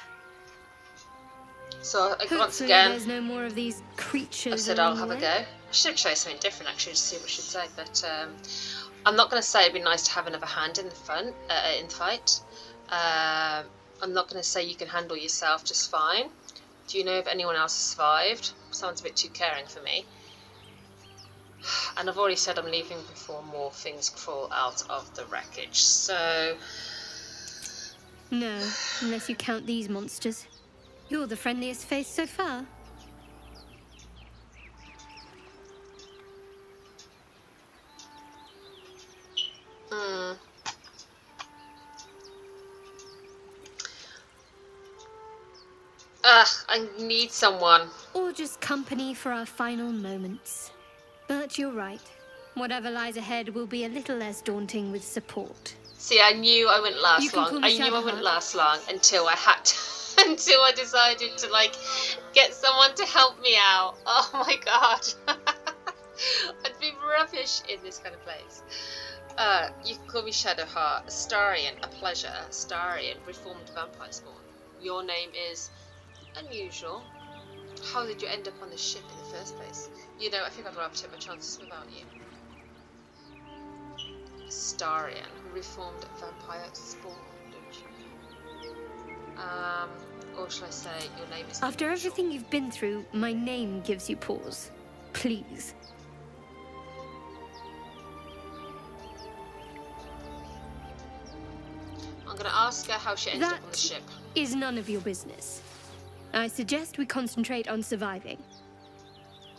So once Hopefully again, there's no more of these creatures. I said I'll along have the a way. go. I should have tried something different actually to see what she'd say, but I'm not going to say it'd be nice to have another hand in the fight. I'm not going to say you can handle yourself just fine. Do you know if anyone else has survived? Sounds a bit too caring for me. And I've already said I'm leaving before more things crawl out of the wreckage, so... No, unless you count these monsters. You're the friendliest face so far. Ugh, I need someone. Or just company for our final moments. But you're right. Whatever lies ahead will be a little less daunting with support. See, I knew I wouldn't You last can call long. me I knew I Shadowheart. wouldn't last long until I had to, until I decided to, like, get someone to help me out. Oh my god. I'd be rubbish in this kind of place. You can call me Shadowheart. Astarion, a pleasure. Astarion, reformed vampire spawn. Your name is unusual. How did you end up on this ship in the first place? You know, I think I'd rather take my chances without you. Astarion, reformed vampire spawn, don't you? Or shall I say, your name is... After everything you've been through, my name gives you pause. Please. I'm going to ask her how she ended up on the ship. Is none of your business. I suggest we concentrate on surviving.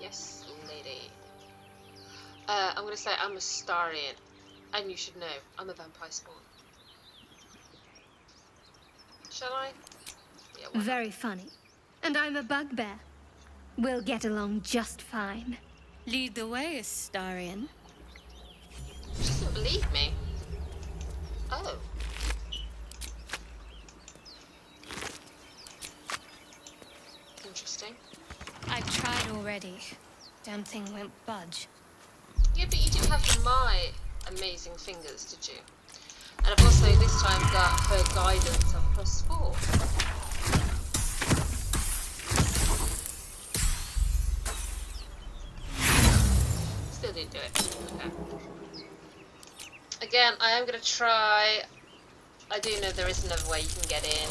Yes, lady. I'm going to say I'm Astarion, and you should know, I'm a vampire spawn. Shall I? Yeah, why not? Very funny. And I'm a bugbear. We'll get along just fine. Lead the way, Astarion. She doesn't believe me. Oh. Interesting. I've tried already. Damn thing won't budge. Yeah, but you do have my amazing fingers, did you? And I've also this time got her guidance of +4. Still didn't do it. Okay. Again, I am going to try. I do know there is another way you can get in.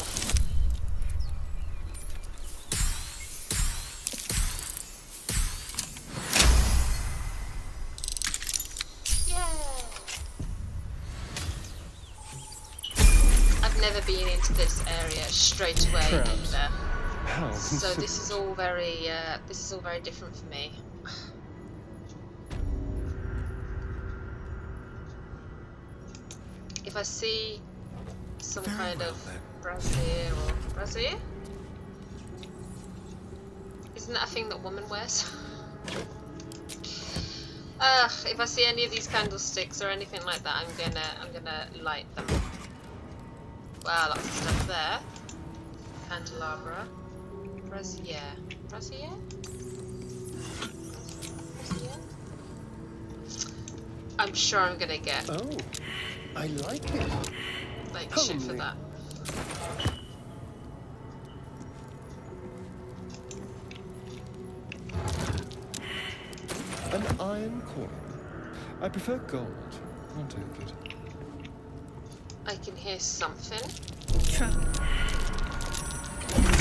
I've never been into this area straight away either. How So this is all very different for me. If I see some kind of brassiere or brassiere? Isn't that a thing that woman wears? If I see any of these candlesticks or anything like that, I'm gonna light them. Wow, lots of stuff there. Candelabra. Brassiere. Brassiere? Brassiere? I'm sure I'm gonna get Oh, I like it. like shit for Homely. that. An iron coin. I prefer gold, not opal. I can hear something. Trouble.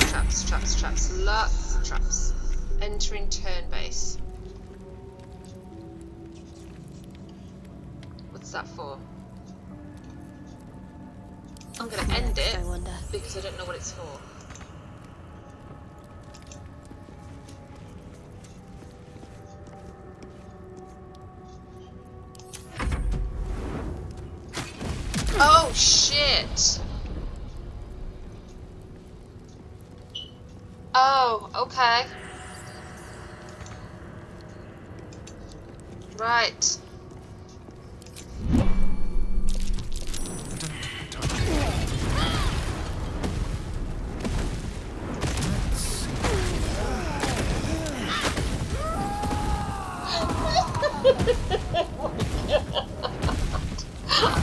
Traps, traps, traps. Lots of traps. Entering turn base. What's that for? I'm gonna end it I wonder. because I don't know what it's for. Oh shit! Oh, okay. Right.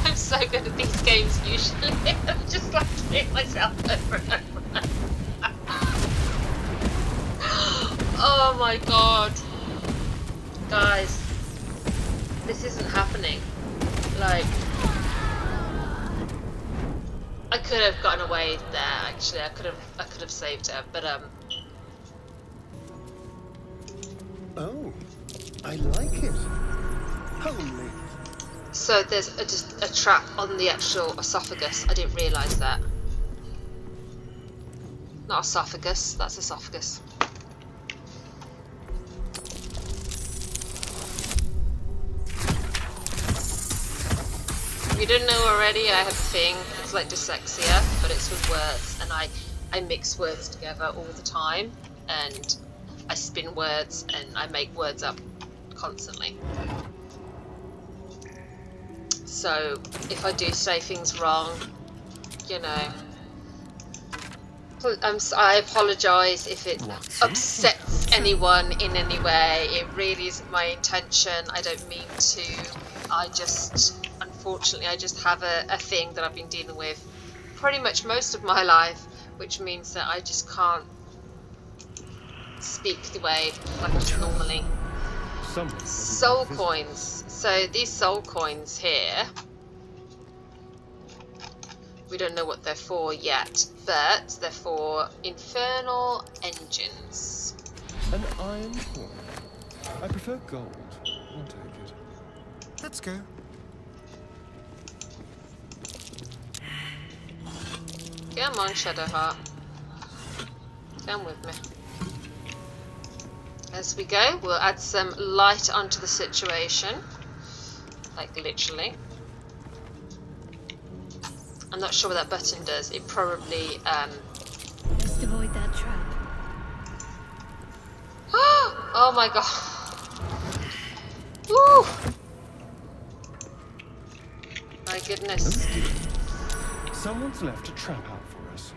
I'm so good at these games usually. I'm just like killing myself over and over. Oh my god. Guys, this isn't happening. Like, I could have gotten away there actually. I could have saved her, but Oh, I like it. Homely. so there's just a trap on the actual esophagus. I didn't realise that. Not esophagus, that's esophagus. If you didn't know already, I have a thing. It's like dyslexia, but it's with words, and I mix words together all the time, and I spin words, and I make words up constantly. So if I do say things wrong, you know, I apologise if it upsets anyone in any way. It really isn't my intention. I don't mean to. Unfortunately, I just have a thing that I've been dealing with pretty much most of my life, which means that I just can't speak the way like I do normally. Soul coins. So these soul coins here We don't know what they're for yet, but they're for infernal engines. An iron core. I prefer gold. I'll take it. Let's go. Come on, Shadowheart. Come with me. As we go, we'll add some light onto the situation. Like, literally. I'm not sure what that button does. It probably, Just avoid that trap. Oh my god. Woo! My goodness. Oh dear. Someone's left a trap out for us.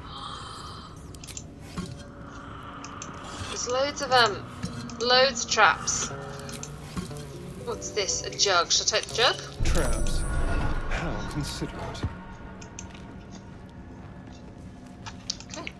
There's loads of loads of traps. What's this? A jug. Should I take the jug? Traps? How considerate. Okay.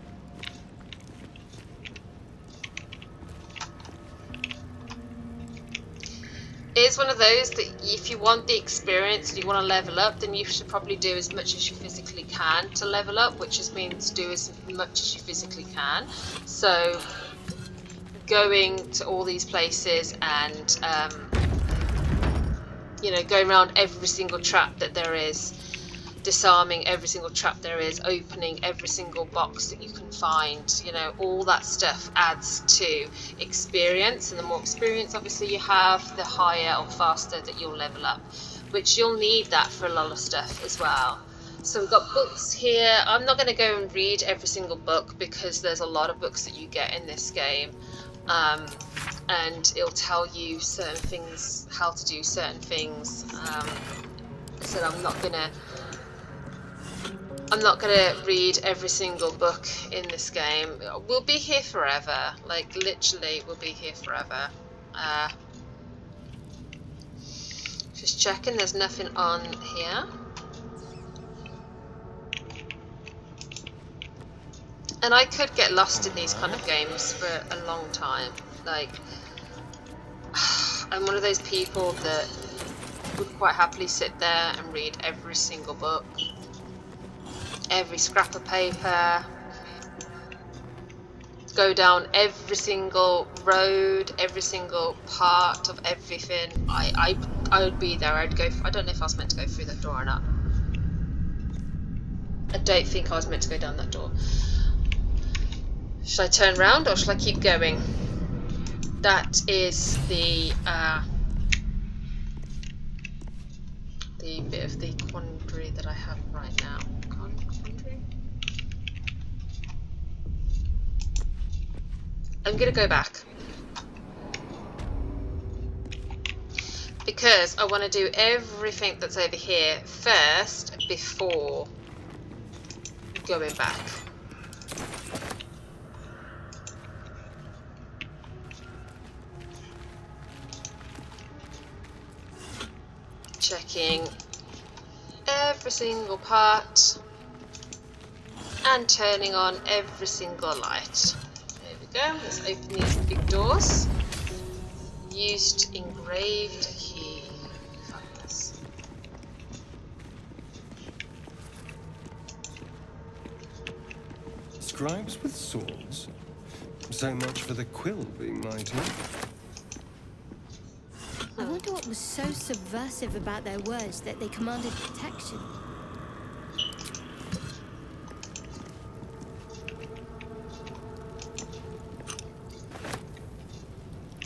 It's one of those that if you want the experience and you want to level up, then you should probably do as much as you physically can to level up, which just means do as much as you physically can. So going to all these places and you know, going around every single trap that there is, disarming every single trap there is, opening every single box that you can find, you know, all that stuff adds to experience, and the more experience obviously you have, the higher or faster that you'll level up, which you'll need that for a lot of stuff as well. So we've got books here. I'm not going to go and read every single book because there's a lot of books that you get in this game, and it'll tell you certain things, how to do certain things. So I'm not gonna read every single book in this game. We'll be here forever. Like, literally, we'll be here forever. Just checking, there's nothing on here. And I could get lost in these kind of games for a long time. Like, I'm one of those people that would quite happily sit there and read every single book, every scrap of paper, go down every single road, every single part of everything. I would be there. I'd go. I don't know if I was meant to go through that door or not. I don't think I was meant to go down that door. Should I turn around or should I keep going? That is the bit of the quandary that I have right now. Quandary? I'm gonna go back because I want to do everything that's over here first before going back. Checking every single part and turning on every single light. There we go. Let's open these big doors. Used engraved key. Fabulous. Scribes with swords. So much for the quill being mighty. I wonder what was so subversive about their words that they commanded protection.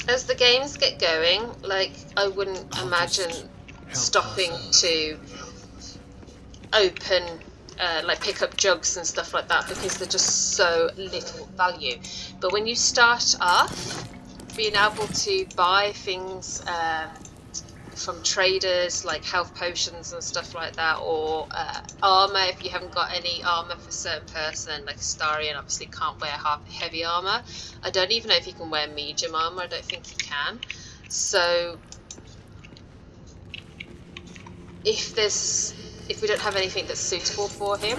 As the games get going, like, I wouldn't imagine stopping to open, like pick up jugs and stuff like that, because they're just so little value. But when you start off, being able to buy things from traders, like health potions and stuff like that, or armor if you haven't got any armor for a certain person, like Astarion obviously can't wear heavy armor. I don't even know if you can wear medium armor. I don't think you can. So if we don't have anything that's suitable for him,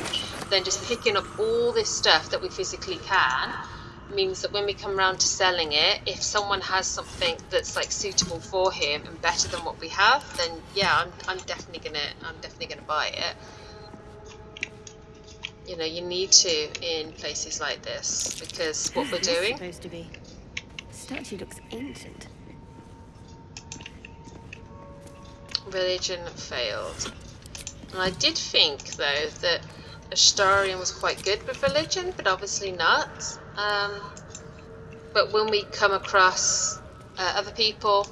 then just picking up all this stuff that we physically can means that when we come around to selling it, if someone has something that's like suitable for him and better than what we have, then yeah, I'm definitely gonna buy it. You know, you need to in places like this, because what we're doing... supposed to be? The statue looks ancient. Religion failed. And I did think, though, that Astarion was quite good with religion, but obviously not. But when we come across other people,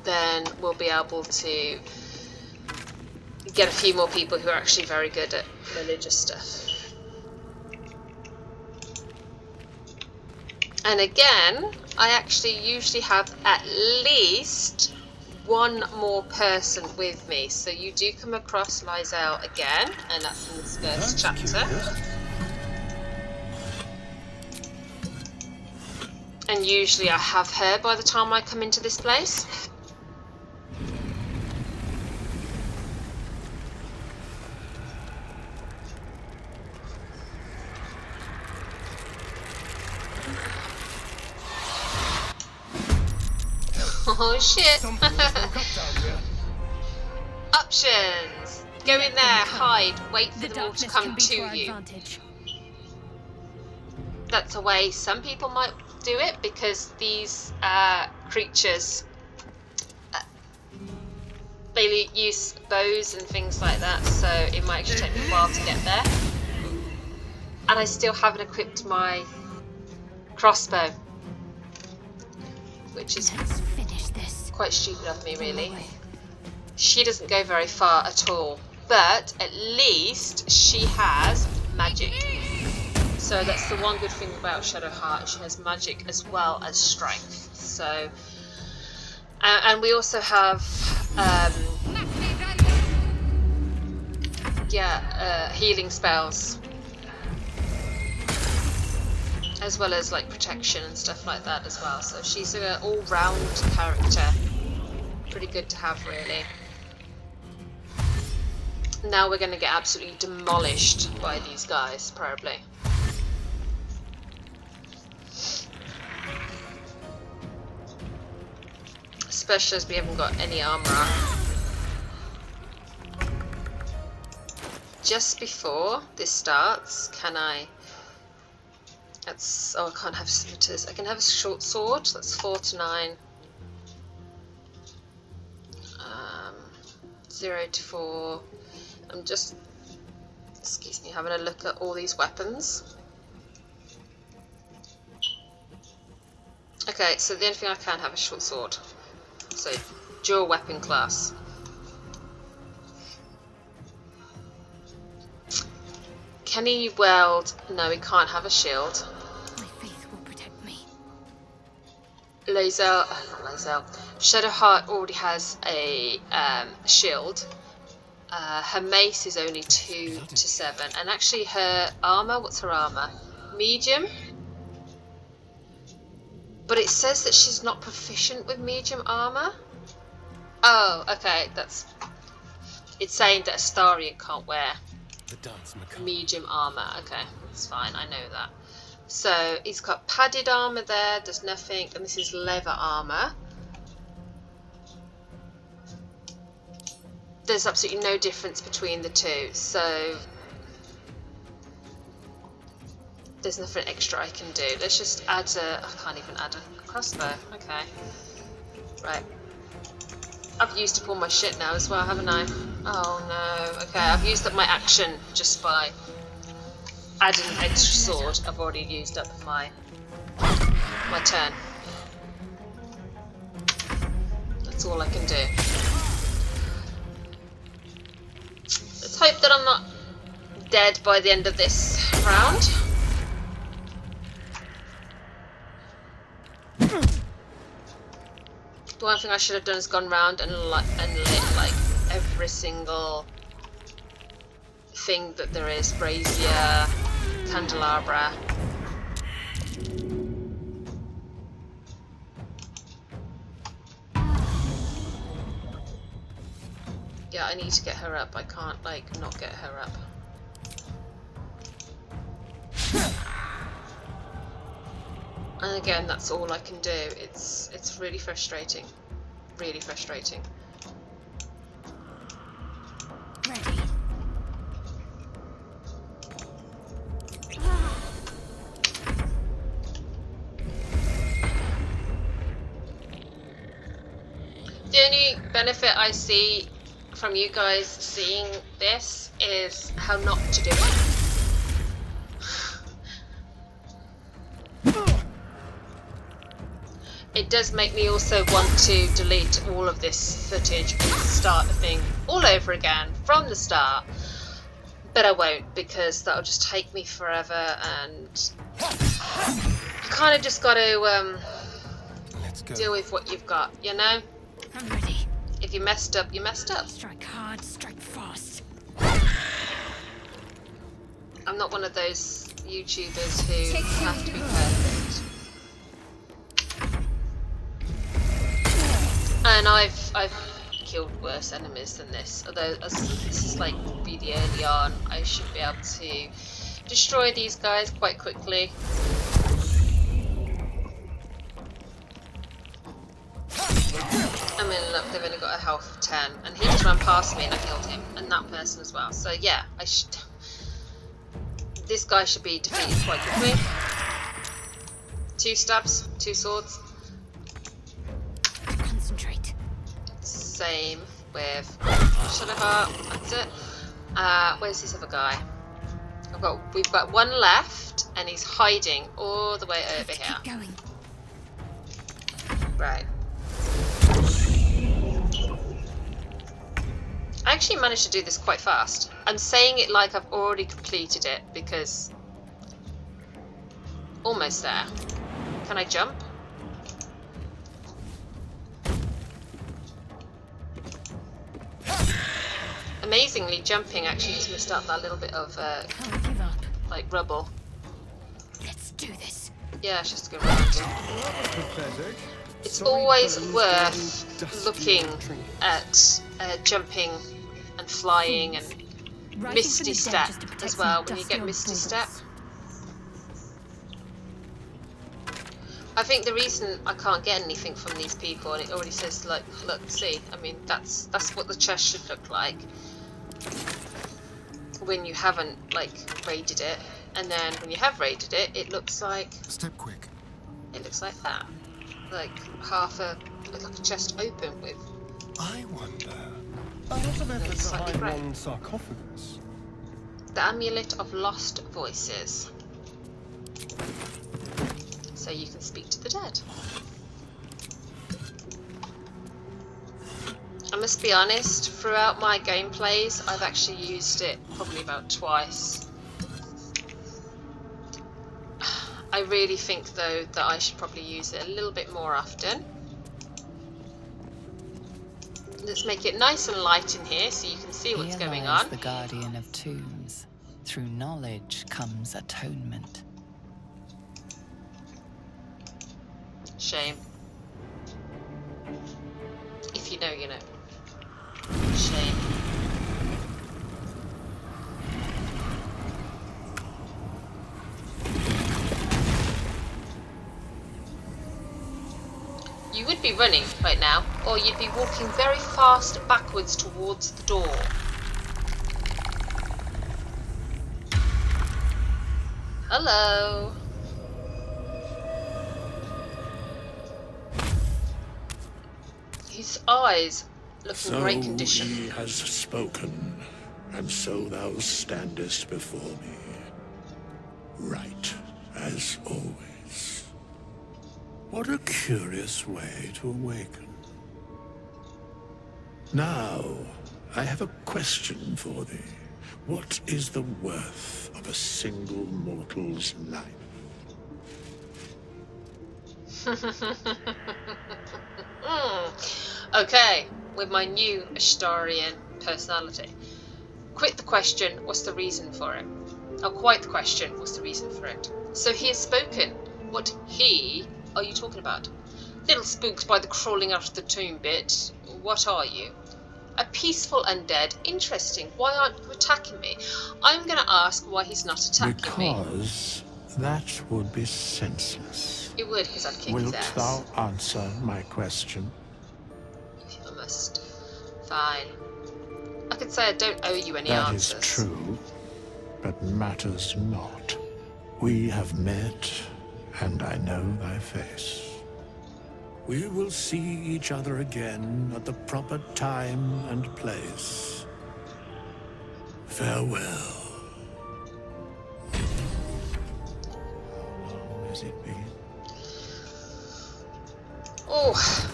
then we'll be able to get a few more people who are actually very good at religious stuff. And again, I actually usually have at least one more person with me. So you do come across Lysel again, and that's in this first chapter. Curious. And usually I have her by the time I come into this place. Oh shit! Something woke up down here. Options! Go in there, hide, wait for The them all to darkness come can be to our you. advantage. That's a way some people might do it, because these creatures they use bows and things like that, so it might actually take me a while to get there. And I still haven't equipped my crossbow, which is Let's finish this. quite stupid of me, really. She doesn't go very far at all, but at least she has magic. So that's the one good thing about Shadowheart. She has magic as well as strength. So, and we also have, healing spells, as well as like protection and stuff like that as well. So she's an all-round character. Pretty good to have, really. Now we're going to get absolutely demolished by these guys, probably. Especially as we haven't got any armor on. Just before this starts, can I... That's... Oh, I can't have scimitars. I can have a short sword. That's 4 to 9. 0 to 4. I'm just... Excuse me, having a look at all these weapons. Okay, so the only thing I can have is short sword. So, dual weapon class. Can he weld? No, he can't have a shield. My faith will protect me. Shadowheart already has a shield. Her mace is only 2 to 7. And actually her armor, what's her armor? Medium? But it says that she's not proficient with medium armor. Oh, okay, that's... It's saying that Astarion can't wear The dance macabre. medium armor. Okay, that's fine, I know that. So, he's got padded armor there, there's nothing, and this is leather armor. There's absolutely no difference between the two, so... There's nothing extra I can do. Let's just add a... I can't even add a crossbow. Okay. Right. I've used up all my shit now as well, haven't I? Oh no. Okay, I've used up my action just by adding an extra sword. I've already used up my turn. That's all I can do. Let's hope that I'm not dead by the end of this round. The one thing I should have done is gone round and lit like every single thing that there is. Brazier, candelabra. Yeah, I need to get her up. I can't like not get her up. And again, that's all I can do. It's really frustrating. Really frustrating. Ready. The only benefit I see from you guys seeing this is how not to do it. It does make me also want to delete all of this footage and start the thing all over again from the start. But I won't, because that'll just take me forever, and you kind of just got to deal with what you've got, you know? I'm ready. If you messed up, you messed up. Strike hard, strike fast. I'm not one of those YouTubers who have to be perfect. And I've killed worse enemies than this. Although as this is like really early on, I should be able to destroy these guys quite quickly. I mean, look, they've only got a health of 10, and he just ran past me and I killed him, and that person as well. So yeah, I should. This guy should be defeated quite quickly. 2 stabs, 2 swords. Concentrate. Same with Shadowheart. That's it. Where's this other guy? We've got 1 left, and he's hiding all the way over here. Keep going. Right. I actually managed to do this quite fast. I'm saying it like I've already completed it because almost there. Can I jump? Amazingly, jumping actually smoothed out that little bit of Can't give up. like rubble. Let's do this. Yeah, it's just a good round. It's always worth looking at jumping and flying and Misty Step as well when you get Misty Step. I think the reason I can't get anything from these people, and it already says, like, look, see, I mean, that's what the chest should look like when you haven't, like, raided it, and then when you have raided it, it looks like... Step quick. It looks like that. Like, like a chest open with... I wonder. What's the method slightly behind grey. one sarcophagus? The Amulet of Lost Voices. So you can speak to the dead. I must be honest, throughout my gameplays, I've actually used it probably about twice. I really think, though, that I should probably use it a little bit more often. Let's make it nice and light in here so you can see what's Here going lies on. the guardian of tombs. Through knowledge comes atonement. Shame. If you know, you know. Shame. You would be running right now, or you'd be walking very fast backwards towards the door. Hello. His eyes look in So great condition. he has spoken, and so thou standest before me, right as always. What a curious way to awaken. Now, I have a question for thee. What is the worth of a single mortal's life? Okay, with my new Astarion personality. Quit the question, what's the reason for it? Oh, quite the question, what's the reason for it? So he has spoken. What he are you talking about? Little spooked by the crawling out of the tomb bit. What are you? A peaceful undead. Interesting. Why aren't you attacking me? I'm going to ask why he's not attacking me. Because that would be senseless. It would, because I'd kick his Wilt ass. thou answer my question? I must. Fine. I could say I don't owe you any That answers. is true, but matters not. We have met, and I know thy face. We will see each other again at the proper time and place. Farewell. How long has it been? Oh.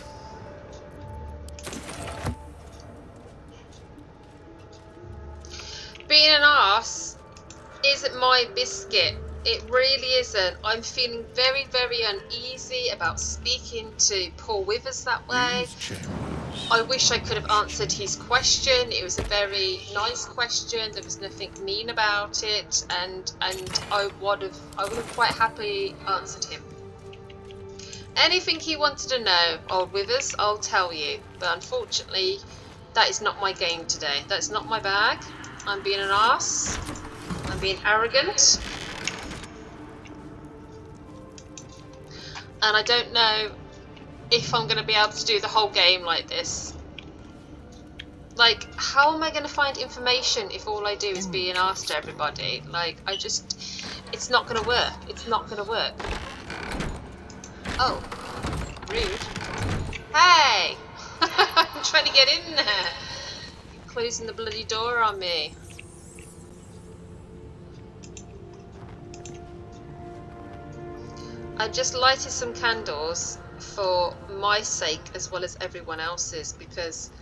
Being an arse isn't my biscuit. It really isn't. I'm feeling very, very uneasy about speaking to Paul Withers that way. I wish I could have answered his question. It was a very nice question. There was nothing mean about it, and I would have quite happily answered him. Anything he wanted to know, old Withers, I'll tell you. But unfortunately, that is not my game today. That's not my bag. I'm being an arse. I'm being arrogant. And I don't know if I'm going to be able to do the whole game like this. Like, how am I going to find information if all I do is be an arse to everybody? Like, it's not going to work. It's not going to work. Oh, rude. Hey! I'm trying to get in there. You're closing the bloody door on me. I just lighted some candles for my sake as well as everyone else's, because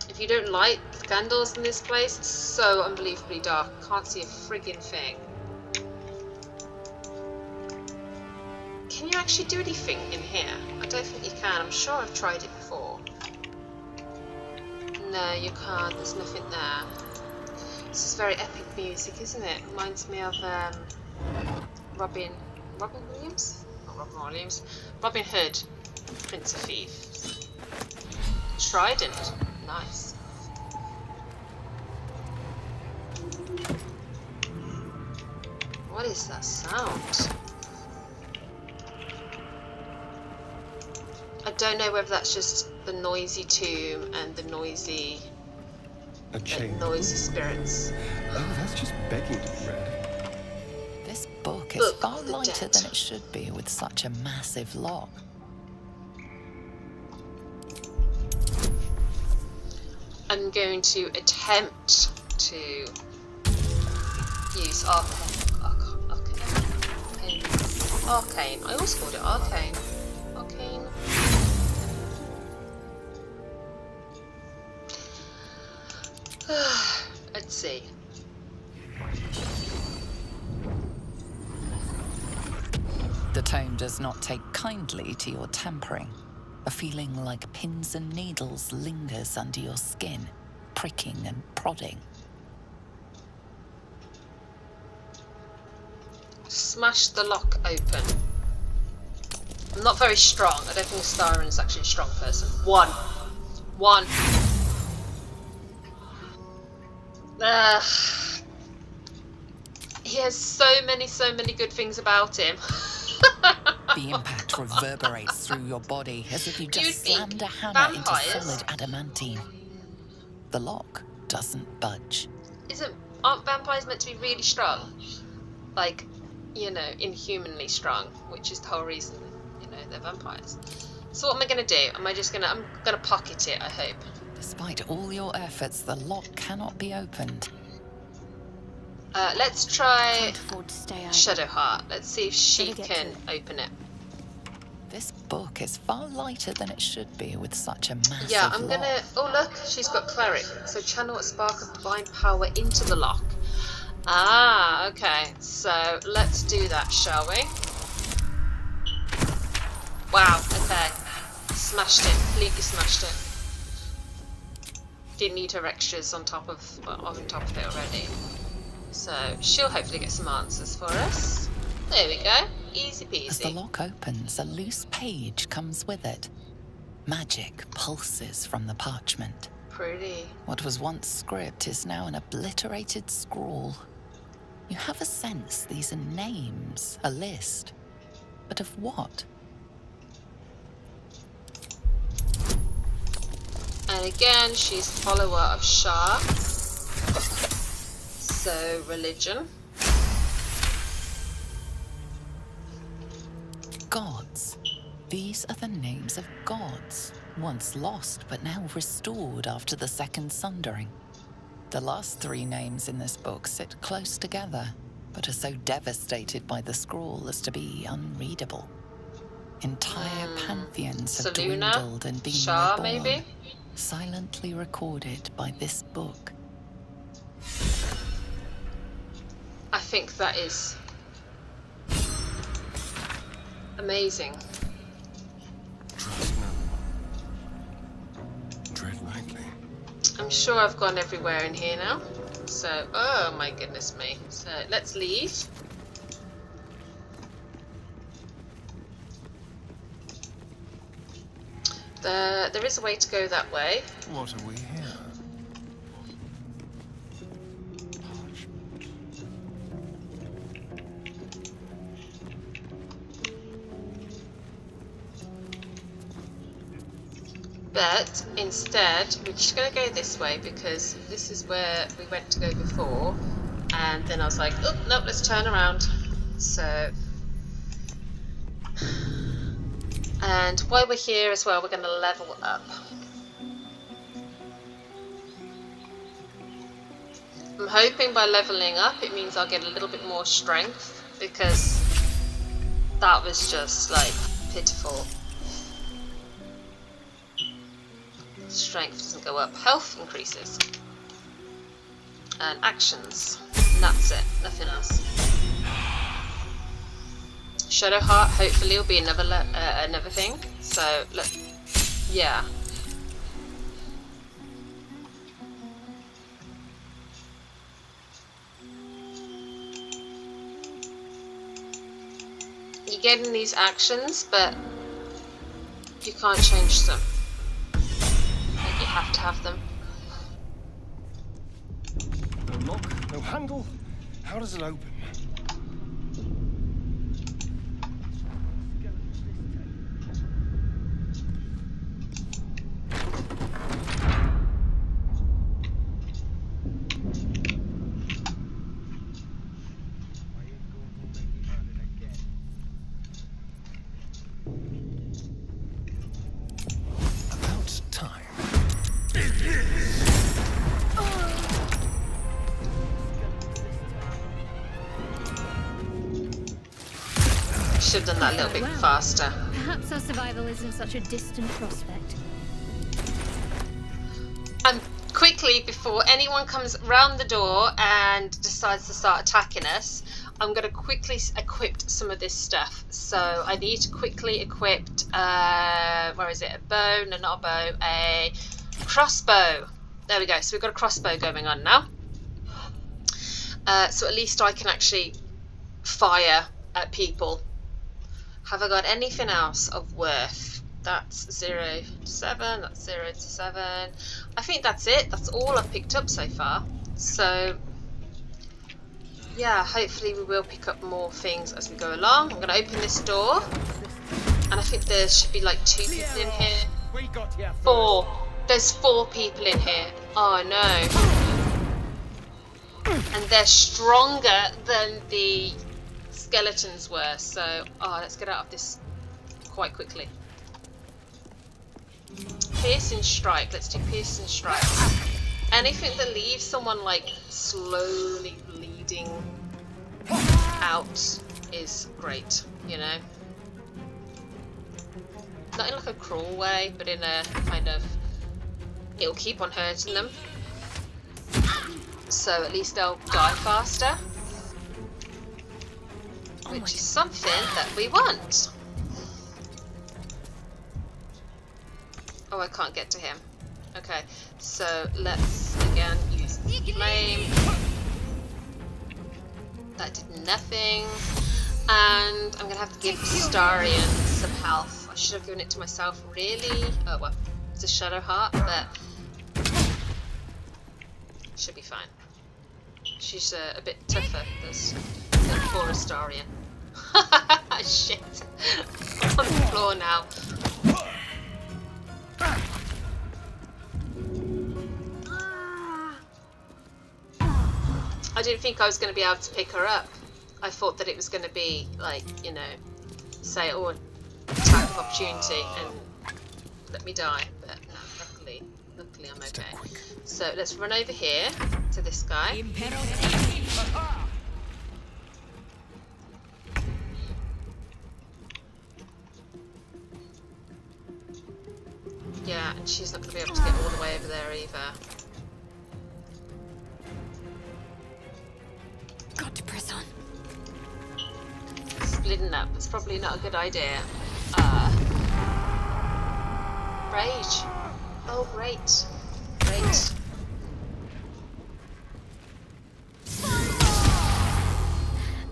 if you don't light candles in this place, it's so unbelievably dark. Can't see a friggin' thing. Can you actually do anything in here? I don't think you can. I'm sure I've tried it before. No, you can't. There's nothing there. This is very epic music, isn't it? Reminds me of Robin Williams? Not Robin Williams. Robin Hood, Prince of Thieves. Trident. Nice. What is that sound? I don't know whether that's just the noisy tomb and the noisy spirits. Oh, that's just begging to be read. This book is far lighter than it should be with such a massive lock. I'm going to attempt to use arcane. I always called it arcane. Arcane. Let's see. The tome does not take kindly to your tampering. A feeling like pins and needles lingers under your skin, pricking and prodding. Smash the lock open. I'm not very strong. I don't think Astarion is actually a strong person. One. He has so many good things about him. The impact reverberates through your body as if you just slammed a hammer into solid adamantine. The lock doesn't budge. Aren't vampires meant to be really strong? Like, you know, inhumanly strong, which is the whole reason, you know, they're vampires. So what am I gonna do? I'm gonna pocket it, I hope. Despite all your efforts, the lock cannot be opened. Let's try Shadowheart. Let's see if she can open it. This book is far lighter than it should be with such a massive Yeah, I'm lock. gonna... Oh look, she's got Cleric. So channel a spark of divine power into the lock. Ah, okay. So let's do that, shall we? Wow, okay. Smashed it. Completely smashed it. Didn't need her extras on top of it already. So she'll hopefully get some answers for us. There we go. Easy peasy. As the lock opens, a loose page comes with it. Magic pulses from the parchment. Pretty. What was once script is now an obliterated scrawl. You have a sense these are names, a list. But of what? And again, she's a follower of Shah. So, religion. Gods. These are the names of gods, once lost but now restored after the Second Sundering. The last 3 names in this book sit close together, but are so devastated by the scrawl as to be unreadable. Entire pantheons have Seluna? dwindled and been Shah, reborn, maybe? silently recorded by this book. I think that is amazing. Trust no one. Tread lightly. I'm sure I've gone everywhere in here now. So, oh my goodness me. So, let's leave. There is a way to go that way. What are we here? But instead, we're just going to go this way because this is where we went to go before. And then I was like, oh, nope, let's turn around. So, and while we're here as well, we're going to level up. I'm hoping by leveling up, it means I'll get a little bit more strength because that was just like pitiful. Strength doesn't go up, health increases. And actions. And that's it, nothing else. Shadow Heart hopefully will be another thing. So yeah. You're getting these actions, but you can't change them. You have to have them. No lock, no handle. How does it open? About time. Should have done that a little bit Well, faster. Perhaps our survival isn't such a distant prospect. And quickly, before anyone comes round the door and decides to start attacking us, I'm going to quickly equip some of this stuff. So I need to quickly equip, where is it? A bow? No, not a bow. A crossbow. There we go. So we've got a crossbow going on now. So at least I can actually fire at people. Have I got anything else of worth? That's 0 to 7, that's 0 to 7. I think that's it. That's all I've picked up so far. So, yeah, hopefully we will pick up more things as we go along. I'm going to open this door. And I think there should be like 2 people in here. 4. There's 4 people in here. Oh no. And they're stronger than the skeletons were, so let's get out of this quite quickly. Piercing strike. Let's do piercing strike. Anything that leaves someone like slowly bleeding out is great, you know. Not in like a cruel way, but in a kind of, it'll keep on hurting them, so at least they'll die faster. Which is something that we want. Oh, I can't get to him. Okay, so let's again use flame. That did nothing. And I'm gonna have to give Astarion some health. I should have given it to myself, really. Oh well, it's a Shadow Heart, but should be fine. She's a bit tougher than poor Astarion. Shit. I'm on the floor now. I didn't think I was going to be able to pick her up. I thought that it was going to be like, you know, say, oh, attack of opportunity and let me die, but no, luckily I'm okay. So let's run over here to this guy. Yeah, and she's not going to be able to get all the way over there either. Got to press on. Splitting up, it's probably not a good idea. Rage. Oh, great. Great.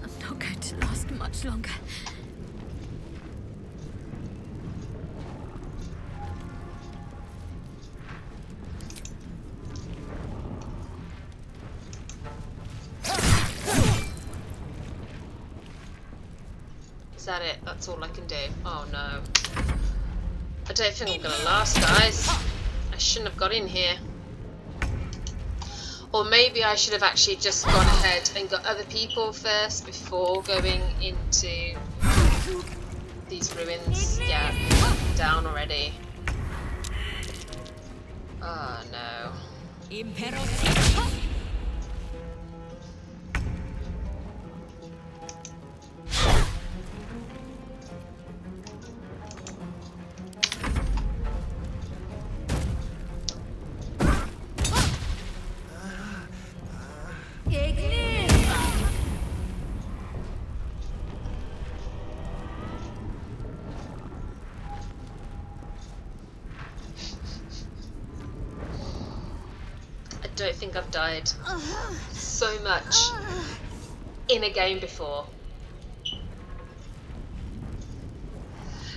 I'm not going to last much longer. Is that it? That's all I can do. Oh no. I don't think I'm gonna last, guys. I shouldn't have got in here. Or maybe I should have actually just gone ahead and got other people first before going into these ruins. Yeah, down already. Oh no. I don't think I've died so much in a game before.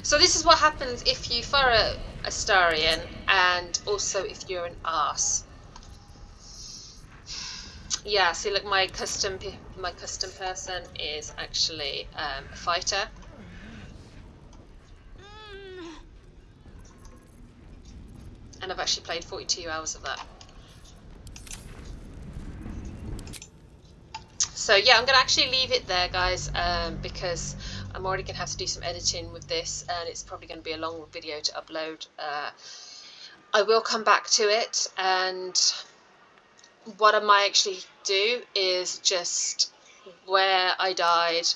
So this is what happens if you fire a Astarion, and also if you're an arse. Yeah, see, look, my custom person is actually a fighter. And I've actually played 42 hours of that. So yeah, I'm going to actually leave it there, guys, because I'm already going to have to do some editing with this, and it's probably going to be a long video to upload. I will come back to it, and what I might actually do is just where I died,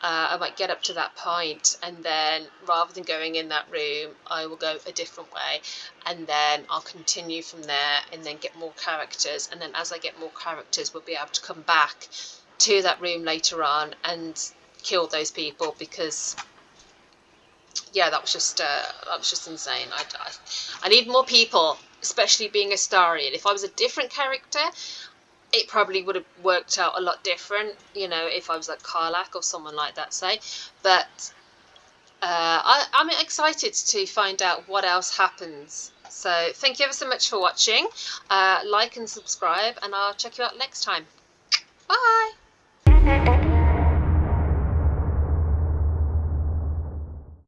I might get up to that point, and then rather than going in that room, I will go a different way, and then I'll continue from there and then get more characters, and then as I get more characters, we'll be able to come back to that room later on and kill those people, because yeah, that was just insane. I need more people, especially being Astarion. If I was a different character, it probably would have worked out a lot different, you know, if I was like Karlach or someone like that, say. But I'm excited to find out what else happens. So thank you ever so much for watching. Like and subscribe, and I'll check you out next time. Bye!